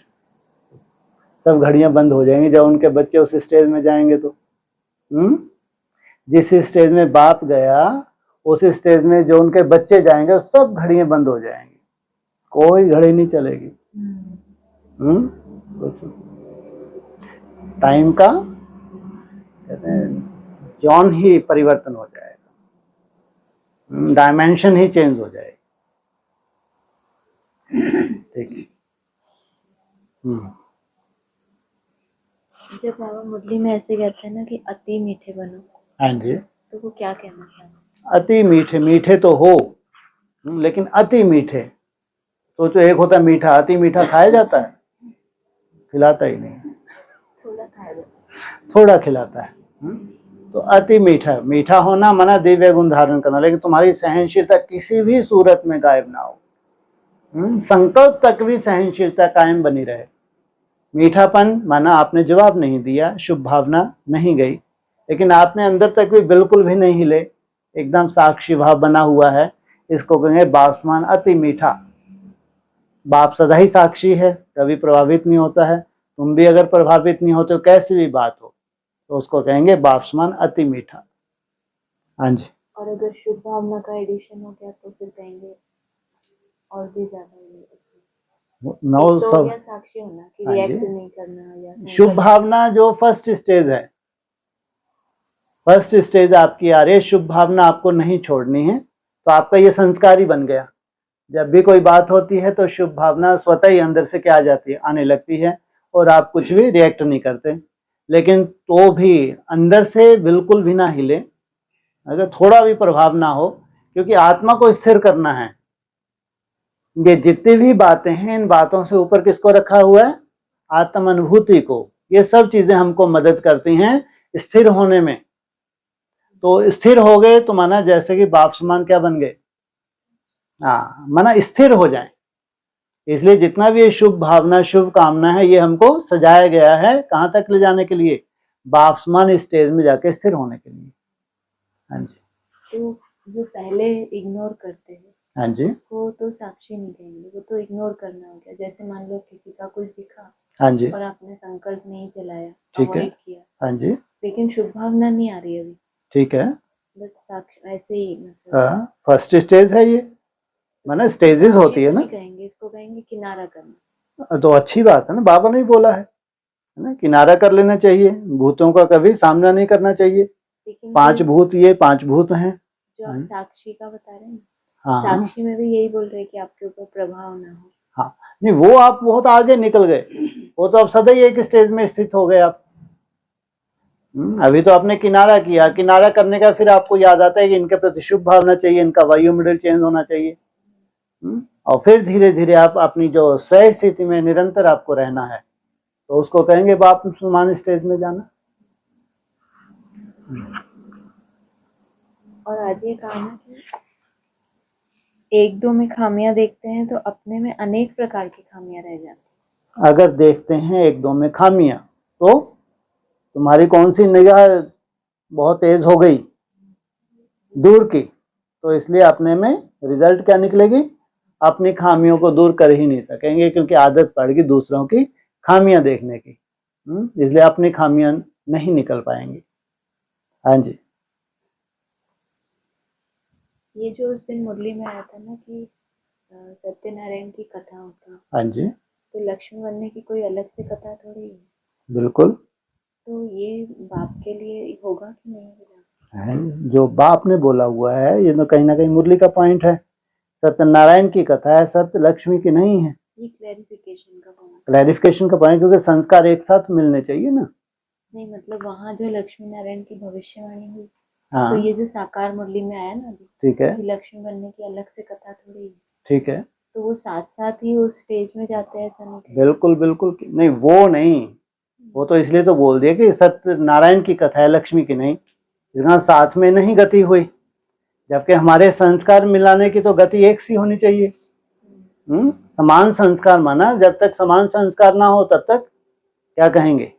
सब घड़ियां बंद हो जाएंगी जब उनके बच्चे उस स्टेज में जाएंगे तो। जिस स्टेज में बाप गया उस स्टेज में जो उनके बच्चे जाएंगे सब घड़ियां बंद हो जाएंगी, कोई घड़ी नहीं चलेगी। कुछ टाइम का कहते हैं जॉन ही परिवर्तन हो जाएगा, डायमेंशन ही चेंज हो जाएगी। ठीक है। जब बाबा मुरली में ऐसे कहते हैं ना कि अति मीठे बनो, हाँ जी। तो वो क्या कहना चाहते हैं? अति मीठे, मीठे तो हो, लेकिन अति मीठे सोचो, एक होता है मीठा, अति मीठा खाया जाता है? खिलाता ही नहीं, थोड़ा खाया जाता है, थोड़ा खिलाता है। तो अति मीठा, मीठा होना माना दिव्य गुण धारण करना, लेकिन तुम्हारी सहनशीलता किसी भी सूरत में गायब ना हो, संकल्प तक भी सहनशीलता कायम बनी रहे। मीठापन माना आपने जवाब नहीं दिया, शुभ भावना नहीं गई, लेकिन आपने अंदर तक भी बिल्कुल भी नहीं हिले, एकदम साक्षी भाव बना हुआ है, इसको कहेंगे बाष्पमान अति मीठा। बाप सदा ही साक्षी है, कभी प्रभावित नहीं होता है, तुम भी अगर प्रभावित नहीं होते हो कैसी भी बात हो, तो उसको कहेंगे बाष्पमान अति मीठा। हाँ जी। और अगर शुभ भावना का एडिशन हो गया तो फिर कहेंगे और भी ज्यादा नौ तो सब क्या साक्षी होना कि हाँ रिएक्ट जी। नहीं करना या शुभ भावना जो फर्स्ट स्टेज है, फर्स्ट स्टेज आपकी आ रही है, शुभ भावना आपको नहीं छोड़नी है, तो आपका ये संस्कार ही बन गया। जब भी कोई बात होती है तो शुभ भावना स्वतः ही अंदर से क्या आ जाती है, आने लगती है, और आप कुछ भी रिएक्ट नहीं करते। लेकिन तो भी अंदर से बिल्कुल भी ना हिले, अगर थोड़ा भी प्रभाव ना हो, क्योंकि आत्मा को स्थिर करना है। ये जितनी भी बातें हैं, इन बातों से ऊपर किसको रखा हुआ है? आत्म अनुभूति को। ये सब चीजें हमको मदद करती हैं स्थिर होने में। तो स्थिर हो गए तो माना जैसे कि बाप समान क्या बन गए, हाँ, माना स्थिर हो जाए। इसलिए जितना भी ये शुभ भावना, शुभ कामना है, ये हमको सजाया गया है कहाँ तक ले जाने के लिए? बाप समान स्टेज में जाके स्थिर होने के लिए। हाँ जी। तो जो पहले इग्नोर करते हैं, हाँ जी। उसको तो साक्षी नहीं कहेंगे, वो तो इग्नोर करना हो गया। जैसे मान लो किसी का कुछ दिखा, हाँ जी, और आपने संकल्प नहीं चलाया, ठीक है। अवॉइड किया, हाँ जी, लेकिन शुभ भावना नहीं आ रही अभी, ठीक है। बस साक्ष ऐसे ही मतलब हाँ, फर्स्ट स्टेज है ये, माना स्टेजेस होती है ना, नहीं कहेंगे, इसको कहेंगे किनारा करना। तो अच्छी बात है ना, बाबा ने बोला है ना, किनारा कर लेना चाहिए, भूतों का कभी सामना नहीं करना चाहिए। लेकिन 5 भूत, ये 5 भूत हैं। जो आप साक्षी का बता रहे हैं, हाँ, साक्षी में भी यही बोल रहे हैं कि आपके ऊपर प्रभाव ना हो। हाँ, नहीं वो आप बहुत आगे निकल गए, वो तो अब सदा ही एक स्टेज में स्थित हो गए आप। अभी तो आपने किनारा किया, किनारा करने का फिर आपको याद आता है कि इनके प्रति शुभ भावना चाहिए, इनका वायुमंडल चेंज होना चाहिए। और फिर धीरे धीरे आप अपनी जो स्वयं स्थिति में निरंतर आपको रहना है, तो उसको कहेंगे बाप समान स्टेज में जाना। और आज ये कहा ना कि एक दो में खामियां देखते हैं तो अपने में अनेक प्रकार की खामियां रह जाती। अगर देखते हैं एक दो में खामियां, तो तुम्हारी कौन सी निगाह बहुत तेज हो गई दूर की, तो इसलिए अपने में रिजल्ट क्या निकलेगी? अपनी खामियों को दूर कर ही नहीं सकेंगे, क्योंकि आदत पड़ गई दूसरों की खामियां देखने की। इसलिए अपनी खामियां नहीं निकल पाएंगी। हाँ जी। ये जो उस दिन मुरली में आया था ना कि सत्यनारायण की कथा होती है, हाँ जी, तो लक्ष्मी बनने की कोई अलग से कथा थोड़ी है। बिल्कुल तो ये बाप के लिए होगा कि नहीं होगा? है, जो बाप ने बोला हुआ है, ये तो कहीं ना कहीं मुरली का पॉइंट है। सत्यनारायण की कथा है, सत्य लक्ष्मी की नहीं है। ये क्लैरिफिकेशन का पॉइंट, क्लैरिफिकेशन का पॉइंट, क्योंकि संस्कार एक साथ मिलने चाहिए ना। नहीं मतलब वहाँ जो लक्ष्मी नारायण की भविष्यवाणी हुई, हाँ, तो ये जो साकार मुरली में आया ना अभी, ठीक है, कि लक्ष्मी बनने की अलग से कथा थोड़ी है, ठीक है, तो वो साथ साथ ही उस स्टेज में जाते हैं, ऐसा नहीं? बिल्कुल बिल्कुल नहीं, वो नहीं, वो तो इसलिए तो बोल दिया कि सत्यनारायण की कथा है, लक्ष्मी की नहीं। इतना साथ में नहीं गति हुई, जबकि हमारे संस्कार मिलाने की तो गति एक सी होनी चाहिए। समान संस्कार माना, जब तक समान संस्कार ना हो तब तक क्या कहेंगे?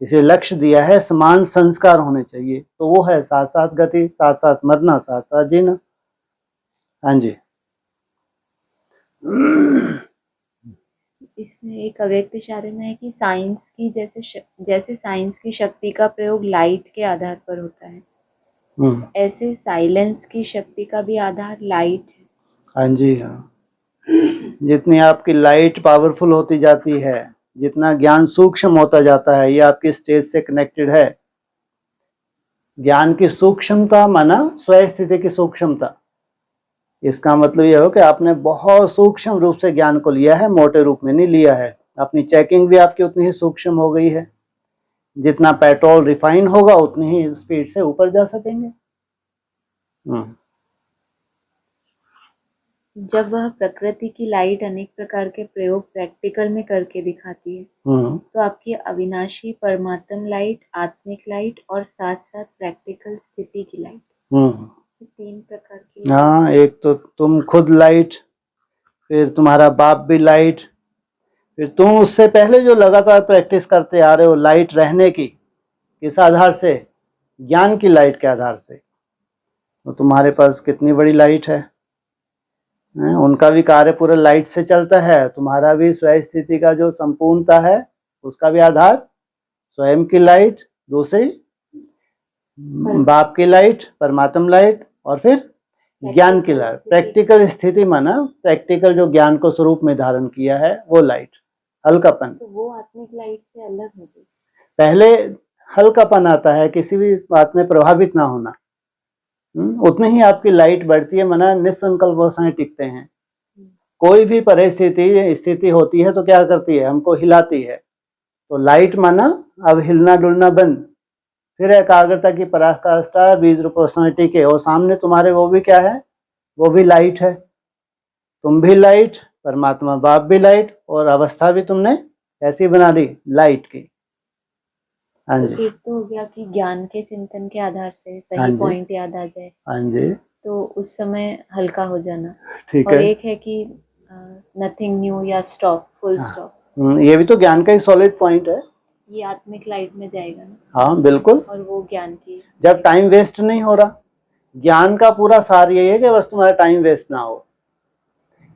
इसे लक्ष्य दिया है, समान संस्कार होने चाहिए, तो वो है साथ साथ गति, साथ साथ मरना, साथ साथ जीना। हाँ जी। इसमें एक अव्यक्त इशारे में है कि साइंस की जैसे साइंस की शक्ति का प्रयोग लाइट के आधार पर होता है, ऐसे साइलेंस की शक्ति का भी आधार लाइट है। हाँ जी, हाँ। जितनी आपकी लाइट पावरफुल होती जाती है, जितना ज्ञान सूक्ष्म होता जाता है, ये आपकी स्टेज से कनेक्टेड है। ज्ञान की सूक्ष्मता माना स्व स्थिति की सूक्ष्मता। इसका मतलब यह हो कि आपने बहुत सूक्ष्म रूप से ज्ञान को लिया है, मोटे रूप में नहीं लिया है। अपनी चेकिंग भी आपकी उतनी ही सूक्ष्म हो गई है। जितना पेट्रोल रिफाइन होगा उतनी ही स्पीड से ऊपर जा सकेंगे। जब वह प्रकृति की लाइट अनेक प्रकार के प्रयोग प्रैक्टिकल में करके दिखाती है, तो आपकी अविनाशी परमात्म लाइट, आत्मिक लाइट और साथ साथ प्रैक्टिकल स्थिति की लाइट, 3 प्रकार की। हाँ, एक तो तुम खुद लाइट, फिर तुम्हारा बाप भी लाइट, फिर तुम उससे पहले जो लगातार प्रैक्टिस करते आ रहे हो लाइट रहने की, किस आधार से? ज्ञान की लाइट के आधार से। तो तुम्हारे पास कितनी बड़ी लाइट है। उनका भी कार्य पूरा लाइट से चलता है। तुम्हारा भी स्व स्थिति का जो संपूर्णता है उसका भी आधार स्वयं की लाइट, दूसरी बाप की लाइट, परमात्म लाइट, और फिर ज्ञान की लाइट। प्रैक्टिकल स्थिति माना प्रैक्टिकल जो ज्ञान को स्वरूप में धारण किया है वो लाइट, हल्कापन। तो वो आत्मिक लाइट से अलग होगी। पहले हल्कापन आता है, किसी भी बात में प्रभावित ना होना, उतनी ही आपकी लाइट बढ़ती है, माना निसंकल्प अवस्थाएं टिकते हैं। कोई भी परिस्थिति स्थिति होती है तो क्या करती है? हमको हिलाती है। तो लाइट माना अब हिलना डुलना बंद, फिर एकाग्रता की पराकाष्ठा बीज रूप अवस्था टिके, और सामने तुम्हारे वो भी क्या है? वो भी लाइट है। तुम भी लाइट, परमात्मा बाप भी लाइट, और अवस्था भी तुमने ऐसी बना दी लाइट की। हाँ जी। तो एक तो हो गया कि ज्ञान के चिंतन के आधार से हाँ सही जी। पॉइंट याद आ जाए, हाँ जी, तो उस समय हल्का हो जाना। ठीक और है। एक है कि नथिंग न्यू या स्टॉप, फुल स्टॉप। ये भी तो ज्ञान का ही सॉलिड पॉइंट है। ये आत्मिक लाइट में जाएगा ना। हाँ बिल्कुल। और वो ज्ञान की, जब टाइम वेस्ट नहीं हो रहा। ज्ञान का पूरा सार यही है कि बस तुम्हारा टाइम वेस्ट ना हो।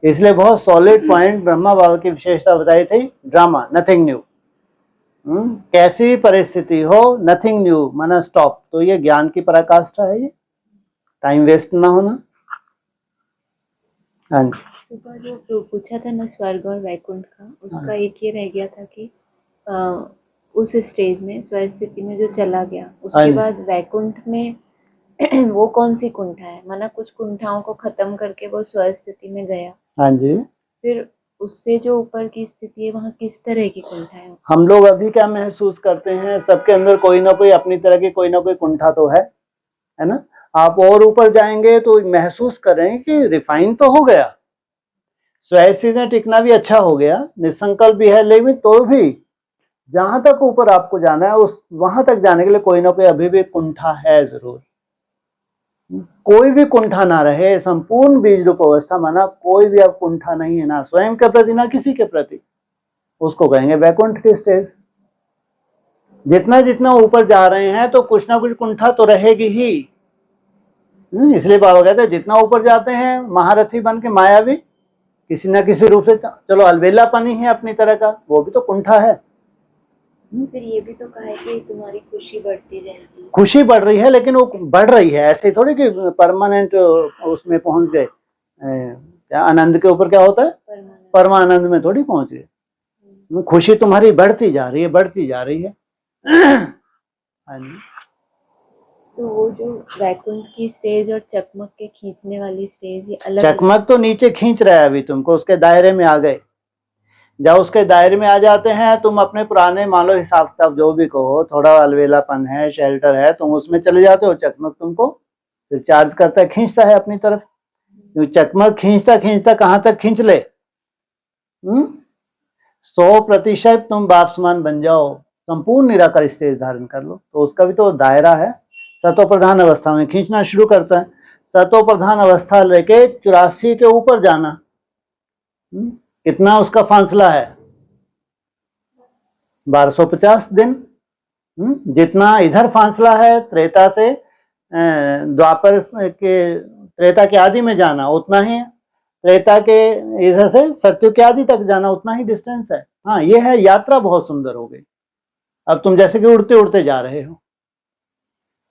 इसलिए बहुत सॉलिड पॉइंट ब्रह्मा बाबा की विशेषता बताई थी, ड्रामा, नथिंग न्यू। कैसी भी परिस्थिति हो, नथिंग न्यू माना स्टॉप। तो ये ज्ञान की पराकाष्ठा है, ये टाइम वेस्ट ना होना। हाँ जी। सुबह जो पूछा था ना स्वर्ग और वैकुंठ का, उसका एक ये रह गया था कि उस स्टेज में स्व स्थिति में जो चला गया, उसके बाद वैकुंठ में वो कौन सी कुंठा है? माना कुछ कुंठाओं को खत्म करके वो स्व स्थिति में गया। हाँ जी। फिर उससे जो ऊपर की स्थिति है, वहाँ किस तरह की कुंठा है? हम लोग अभी क्या महसूस करते हैं? सबके अंदर कोई ना कोई अपनी तरह की कोई ना कोई कुंठा तो है ना। आप और ऊपर जाएंगे तो महसूस करें कि रिफाइन तो हो गया, स्वयं में टिकना भी अच्छा हो गया, निसंकल्प भी है, लेकिन तो भी जहां तक ऊपर आपको जाना है उस वहां तक जाने के लिए कोई ना कोई अभी भी कुंठा है जरूर। कोई भी कुंठा ना रहे, संपूर्ण बीज रूप अवस्था माना कोई भी अब कुंठा नहीं है, ना स्वयं के प्रति ना किसी के प्रति, उसको कहेंगे वैकुंठ की स्टेज। जितना जितना ऊपर जा रहे हैं तो कुछ ना कुछ कुंठा तो रहेगी ही। इसलिए बाबा कहते हैं जितना ऊपर जाते हैं महारथी बन के मायावी, किसी ना किसी रूप से, चलो अलबेलापन ही है अपनी तरह का, वो भी तो कुंठा है। फिर ये भी तो कहा है कि तुम्हारी खुशी बढ़ती रहेगी। खुशी बढ़ रही है, लेकिन वो बढ़ रही है ऐसे थोड़ी कि परमानेंट उसमें पहुंच गए। क्या आनंद के ऊपर क्या होता है? परमानंद में थोड़ी पहुंच गए। खुशी तुम्हारी बढ़ती जा रही है, बढ़ती जा रही है। हाँ जी। तो वो जो वैकुंठ की स्टेज और चकमक के खींचने वाली स्टेज, ये अलग। चकमक तो नीचे खींच रहा है अभी तुमको, उसके दायरे में आ गए। जब उसके दायरे में आ जाते हैं तुम अपने पुराने मान लो हिसाब किताब जो भी कहो, थोड़ा अलवेलापन है, शेल्टर है, तुम उसमें चले जाते हो। चकमक तुमको फिर चार्ज करता है, खींचता है अपनी तरफ। चकमक खींचता खींचता कहाँ तक खींच ले? 100% तुम बाप समान बन जाओ, संपूर्ण निराकार स्टेज धारण कर लो, तो उसका भी तो दायरा है। सतो प्रधान अवस्था में खींचना शुरू करता है। सतो प्रधान अवस्था लेके 84 के ऊपर जाना, कितना उसका फासला है? 1250 दिन। जितना इधर फासला है त्रेता से द्वापर के, त्रेता के आदि में जाना उतना ही, त्रेता के इधर से सत्युग के आदि तक जाना उतना ही डिस्टेंस है। हाँ ये है, यात्रा बहुत सुंदर हो गई। अब तुम जैसे कि उड़ते उड़ते जा रहे हो।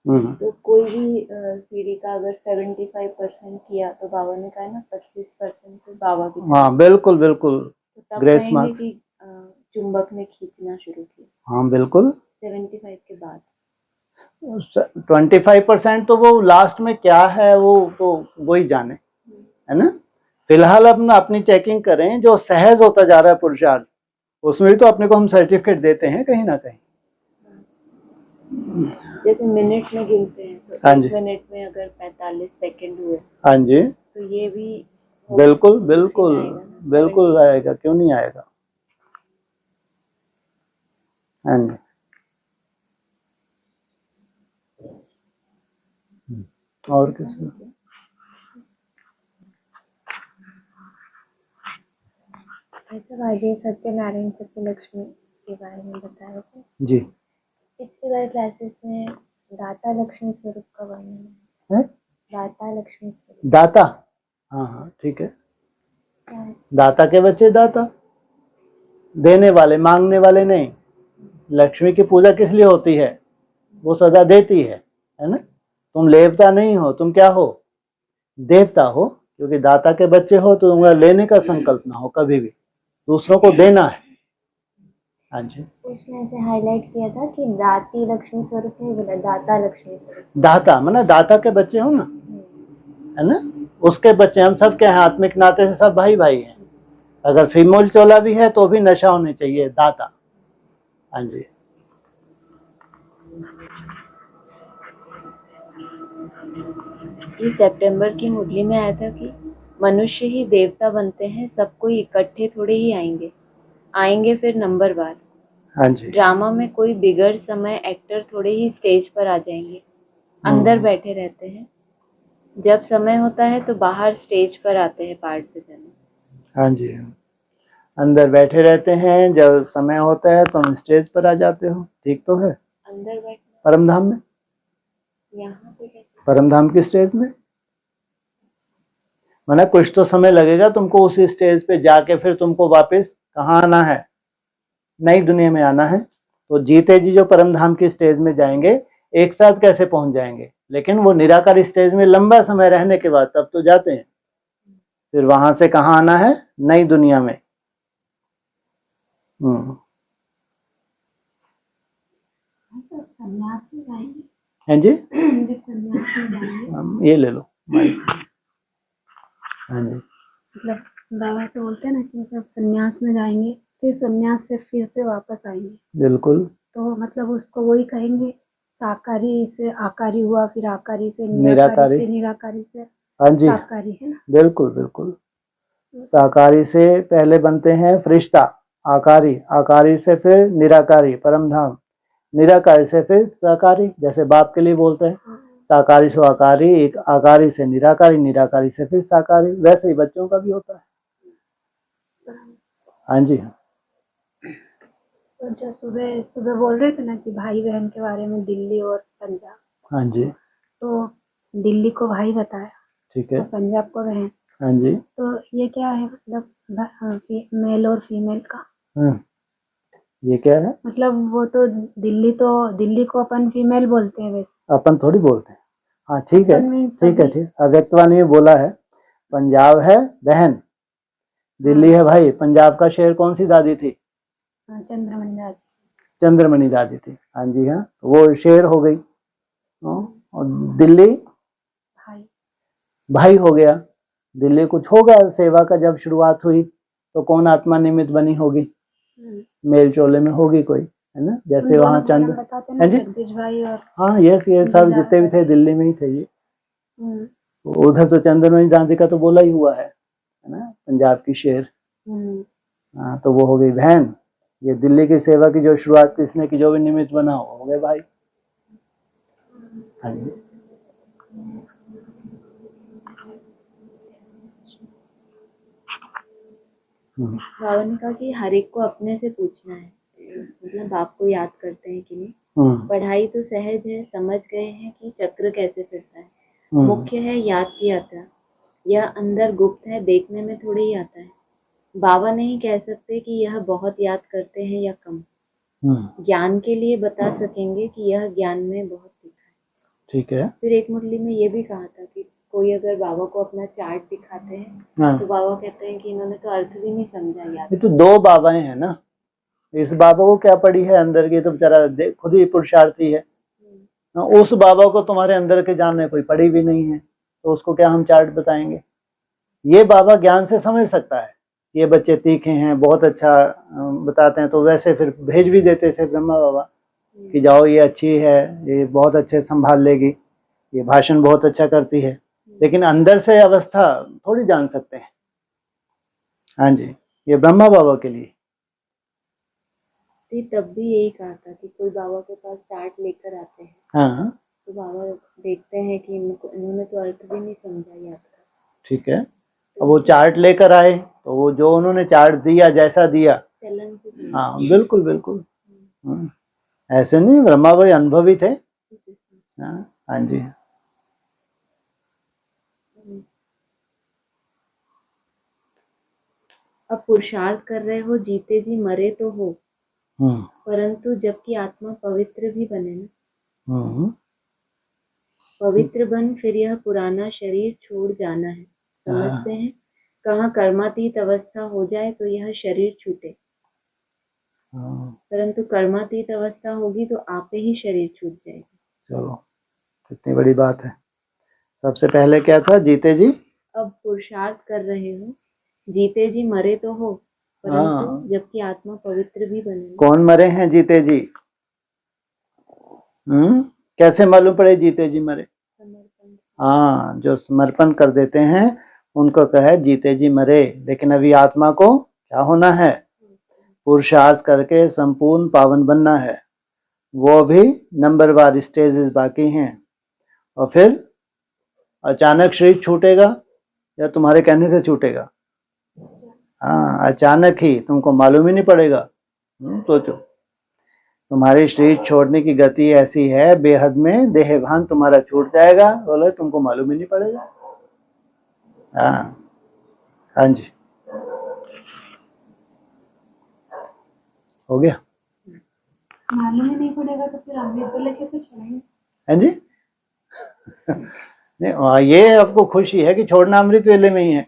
तो कोई भी सीढ़ी का अगर 75% किया तो बाबा ने कहा ना 25% तो बाबा की तरफ हाँ, से। बिल्कुल बिल्कुल, तो तब ग्रेस कहेंगे मार्क्स। कि चुंबक ने खींचना शुरू किया हाँ बिल्कुल, 75 के बाद। 25% तो वो लास्ट में क्या है वो तो वही जाने, है ना। फिलहाल अपना अपनी चेकिंग करें, जो सहज होता जा रहा है पुरुषार्थ, उसमें भी तो अपने को हम सर्टिफिकेट देते हैं कहीं ना कहीं। जैसे मिनट में गिनते हैं तो हाँ 1 जी, मिनट में अगर 45 सेकंड हुए हाँ जी, तो ये भी बिल्कुल उसी में बिल्कुल, आएगा ना, बिल्कुल 75। आएगा, क्यों नहीं आएगा। हाँ जी, और किसी ऐसा बाजी सत्यनारायण सत्यलक्ष्मी के बारे में बता रहे थे। जी पिछली बार क्लासेस में दाता लक्ष्मी स्वरूप का वर्णन है? दाता लक्ष्मी स्वरूप दाता, हाँ हाँ ठीक है, क्या है? दाता के बच्चे दाता, देने वाले, मांगने वाले नहीं। लक्ष्मी की पूजा किस लिए होती है, वो सदा देती है ना। तुम लेवता नहीं हो, तुम क्या हो, देवता हो, क्योंकि दाता के बच्चे हो तो तुम्हारा लेने का संकल्प ना हो, कभी भी दूसरों को देना है। हाँ जी, उसमें ऐसे हाईलाइट किया था कि दाती लक्ष्मी स्वरूप नहीं बोला, दाता लक्ष्मी स्वरूप। दाता माना दाता के बच्चे हो ना, है ना, उसके बच्चे। हम सब क्या है, आत्मिक नाते से सब भाई भाई हैं। अगर फीमेल चोला भी है तो भी नशा होनी चाहिए, दाता। हाँ जी, ये सितंबर की मुरली में आया था कि मनुष्य ही देवता बनते हैं, सब कोई इकट्ठे थोड़े ही आएंगे फिर नंबर बार। हाँ जी, ड्रामा में कोई बिगड़ समय एक्टर थोड़े ही स्टेज पर आ जाएंगे, अंदर बैठे रहते हैं। जब समय होता है तो बाहर स्टेज पर आते हैं पार्ट बजाने। हाँ जी, अंदर बैठे रहते हैं, जब समय होता है तो हम स्टेज पर आ जाते हो। ठीक तो है, अंदर बैठना परम धाम में, यहाँ पे कैसे? परम धाम की स्टेज में माना कुछ तो समय लगेगा तुमको उसी स्टेज पे जाके, फिर तुमको वापस कहाँ आना है, नई दुनिया में आना है। तो जीते जी जो परम धाम की स्टेज में जाएंगे, एक साथ कैसे पहुंच जाएंगे, लेकिन वो निराकार स्टेज में लंबा समय रहने के बाद तब तो जाते हैं। फिर वहां से कहाँ आना है, नई दुनिया में। सन्यास में जाएंगे, हैं जी, जब सन्यास में जाएंगे ये ले लो माइक। हाँ जी, मतलब बाबा से बोलते हैं ना कि मतलब सन्यास में जाएंगे, फिर सन्यास से फिर से वापस आएंगे, बिल्कुल तो मतलब उसको वही कहेंगे, साकारी से आकारी हुआ, फिर आकारी से निराकारी, निराकारी, फिर निराकारी से हाँ जी, साकारी, है ना। बिल्कुल बिल्कुल। साकारी से पहले बनते हैं फरिश्ता, आकारी, आकारी से फिर निराकारी परम धाम, निराकारी से फिर साकारी, जैसे बाप के लिए बोलते हैं साकारी से आकारी, एक आकारी से निराकारी, निराकारी से फिर साकारी, वैसे ही बच्चों का भी होता है। हाँ जी, तो जो सुबह सुबह बोल रहे थे ना कि भाई बहन के बारे में, दिल्ली और पंजाब, हाँ जी, तो दिल्ली को भाई बताया ठीक है, और पंजाब को बहन। हाँ जी, तो ये क्या है, मतलब मेल और फीमेल का, ये क्या है, मतलब वो तो दिल्ली को अपन फीमेल बोलते हैं वैसे, अपन थोड़ी बोलते हैं। हाँ ठीक है, अपन मीन्स ठीक है, सभी। ठीक, अव्यक्तवाणी में बोला है। पंजाब है बहन, दिल्ली है भाई। पंजाब का शेर कौन सी दादी थी, चंद्रमणि दादी, चंद्रमणि दादी थी। हाँ जी, हाँ वो शेर हो गई। और दिल्ली भाई, भाई हो गया। दिल्ली कुछ होगा सेवा का, जब शुरुआत हुई तो कौन आत्मा निमित्त बनी होगी, मेल चोले में होगी कोई, है ना। जैसे वहाँ चंद, बताते है ना जी, जगदीश भाई और हाँ यस ये सब जितने भी थे दिल्ली में ही थे ये। उधर तो चंद्रमणि दादी का तो बोला ही हुआ है ना, पंजाब की शेर। हाँ तो वो हो गई बहन। ये दिल्ली की सेवा की जो शुरुआत किसने की, जो भी निमित्त बना हो गए भाई। हाँ जी, बाबा ने कहा कि हर एक को अपने से पूछना है, मतलब बाप को याद करते हैं कि नहीं। पढ़ाई तो सहज है, समझ गए हैं कि चक्र कैसे फिरता है। मुख्य है याद की यात्रा, यह अंदर गुप्त है, देखने में थोड़ी ही आता है। बाबा नहीं कह सकते कि यह बहुत याद करते हैं या कम, ज्ञान के लिए बता सकेंगे कि यह ज्ञान में बहुत दिखा है। ठीक है। फिर एक मुरली में ये भी कहा था कि कोई अगर बाबा को अपना चार्ट दिखाते हैं हाँ, तो बाबा कहते हैं कि इन्होंने तो अर्थ भी नहीं समझा याद। ये तो दो बाबाएं हैं ना, इस बाबा को क्या पड़ी है अंदर की, तो बेचारा खुद ही पुरुषार्थी है। उस बाबा को तुम्हारे अंदर के जानने कोई पड़ी भी नहीं है, तो उसको क्या हम चार्ट बताएंगे। ये बाबा ज्ञान से समझ सकता है, ये बच्चे तीखे हैं, बहुत अच्छा बताते हैं, तो वैसे फिर भेज भी देते थे ब्रह्मा बाबा कि जाओ ये अच्छी है, ये बहुत अच्छे संभाल लेगी, ये भाषण बहुत अच्छा करती है, लेकिन अंदर से अवस्था थोड़ी जान सकते हैं। हाँ जी, ये ब्रह्मा बाबा के लिए। तब भी यही कहा था कि कोई बाबा के पास चार्ट लेकर आते हैं हाँ, तो बाबा देखते हैं कि इन्होंने तो अर्थ भी नहीं समझा याद का। ठीक है। अब वो चार्ट लेकर आए तो वो जो उन्होंने चार्ट दिया, जैसा दिया, चलन से समझ हाँ बिल्कुल बिल्कुल। ऐसे नहीं, ब्रह्मा भाई अनुभवी थे। हाँ जी। अब पुरुषार्थ कर रहे हो, जीते जी मरे तो हो, परंतु जबकि आत्मा पवित्र भी बने ना, पवित्र बन फिर यह पुराना शरीर छोड़ जाना है। समझते हैं, कहाँ कर्मातीत अवस्था हो जाए तो यह शरीर छूटे, परंतु कर्मातीत अवस्था होगी तो आपे ही शरीर छूट जाएगा। चलो, कितनी बड़ी बात है। सबसे पहले क्या था, जीते जी। अब पुरुषार्थ कर रहे हो, जीते जी मरे तो हो, परंतु जबकि आत्मा पवित्र भी बने। कौन मरे हैं जीते जी? कैसे मालूम पड़े जीते जी मरे? हाँ, जो समर्पण कर देते हैं उनको कहे जीते जी मरे। लेकिन अभी आत्मा को क्या होना है? पुरुषार्थ करके संपूर्ण पावन बनना है। वो भी नंबरवार स्टेजेस बाकी हैं। और फिर अचानक शरीर छूटेगा या तुम्हारे कहने से छूटेगा? हाँ, अचानक ही, तुमको मालूम ही नहीं पड़ेगा। सोचो, तुम्हारी शरीर छोड़ने की गति ऐसी है, बेहद में देहभान तुम्हारा छूट जाएगा, बोले तुमको मालूम ही नहीं पड़ेगा। हाँ जी, हो गया। मालूम ही नहीं पड़ेगा तो फिर अमृत वेले कैसे छोड़ेंगे? हाँ जी। नहीं, ये आपको खुशी है कि छोड़ना अमृत वेले में ही है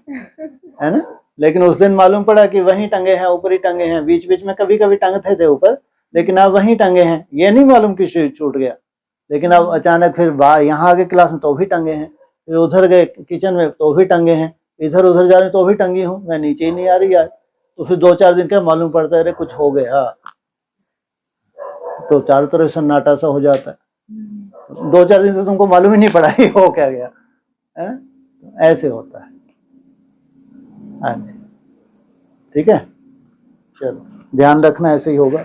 ना। लेकिन उस दिन मालूम पड़ा कि वहीं टंगे हैं, ऊपर ही टंगे हैं। बीच बीच में कभी कभी टंगते थे ऊपर, लेकिन अब वहीं टंगे हैं। ये नहीं मालूम कि शरीर छूट गया, लेकिन अब अचानक फिर यहाँ आगे क्लास में तो भी टंगे हैं, फिर उधर गए किचन में तो भी टंगे हैं, इधर उधर जा रहे तो भी टंगी हूँ, मैं नीचे ही नहीं आ रही आज। तो फिर 2-4 दिन क्या मालूम पड़ता है, अरे कुछ हो गया, तो चारों तरफ सन्नाटा सा हो जाता है। 2-4 दिन से तुमको मालूम ही नहीं पड़ा ही हो क्या गया है? ऐसे होता है। हाँ जी, ठीक है, चलो ध्यान रखना, ऐसे ही होगा।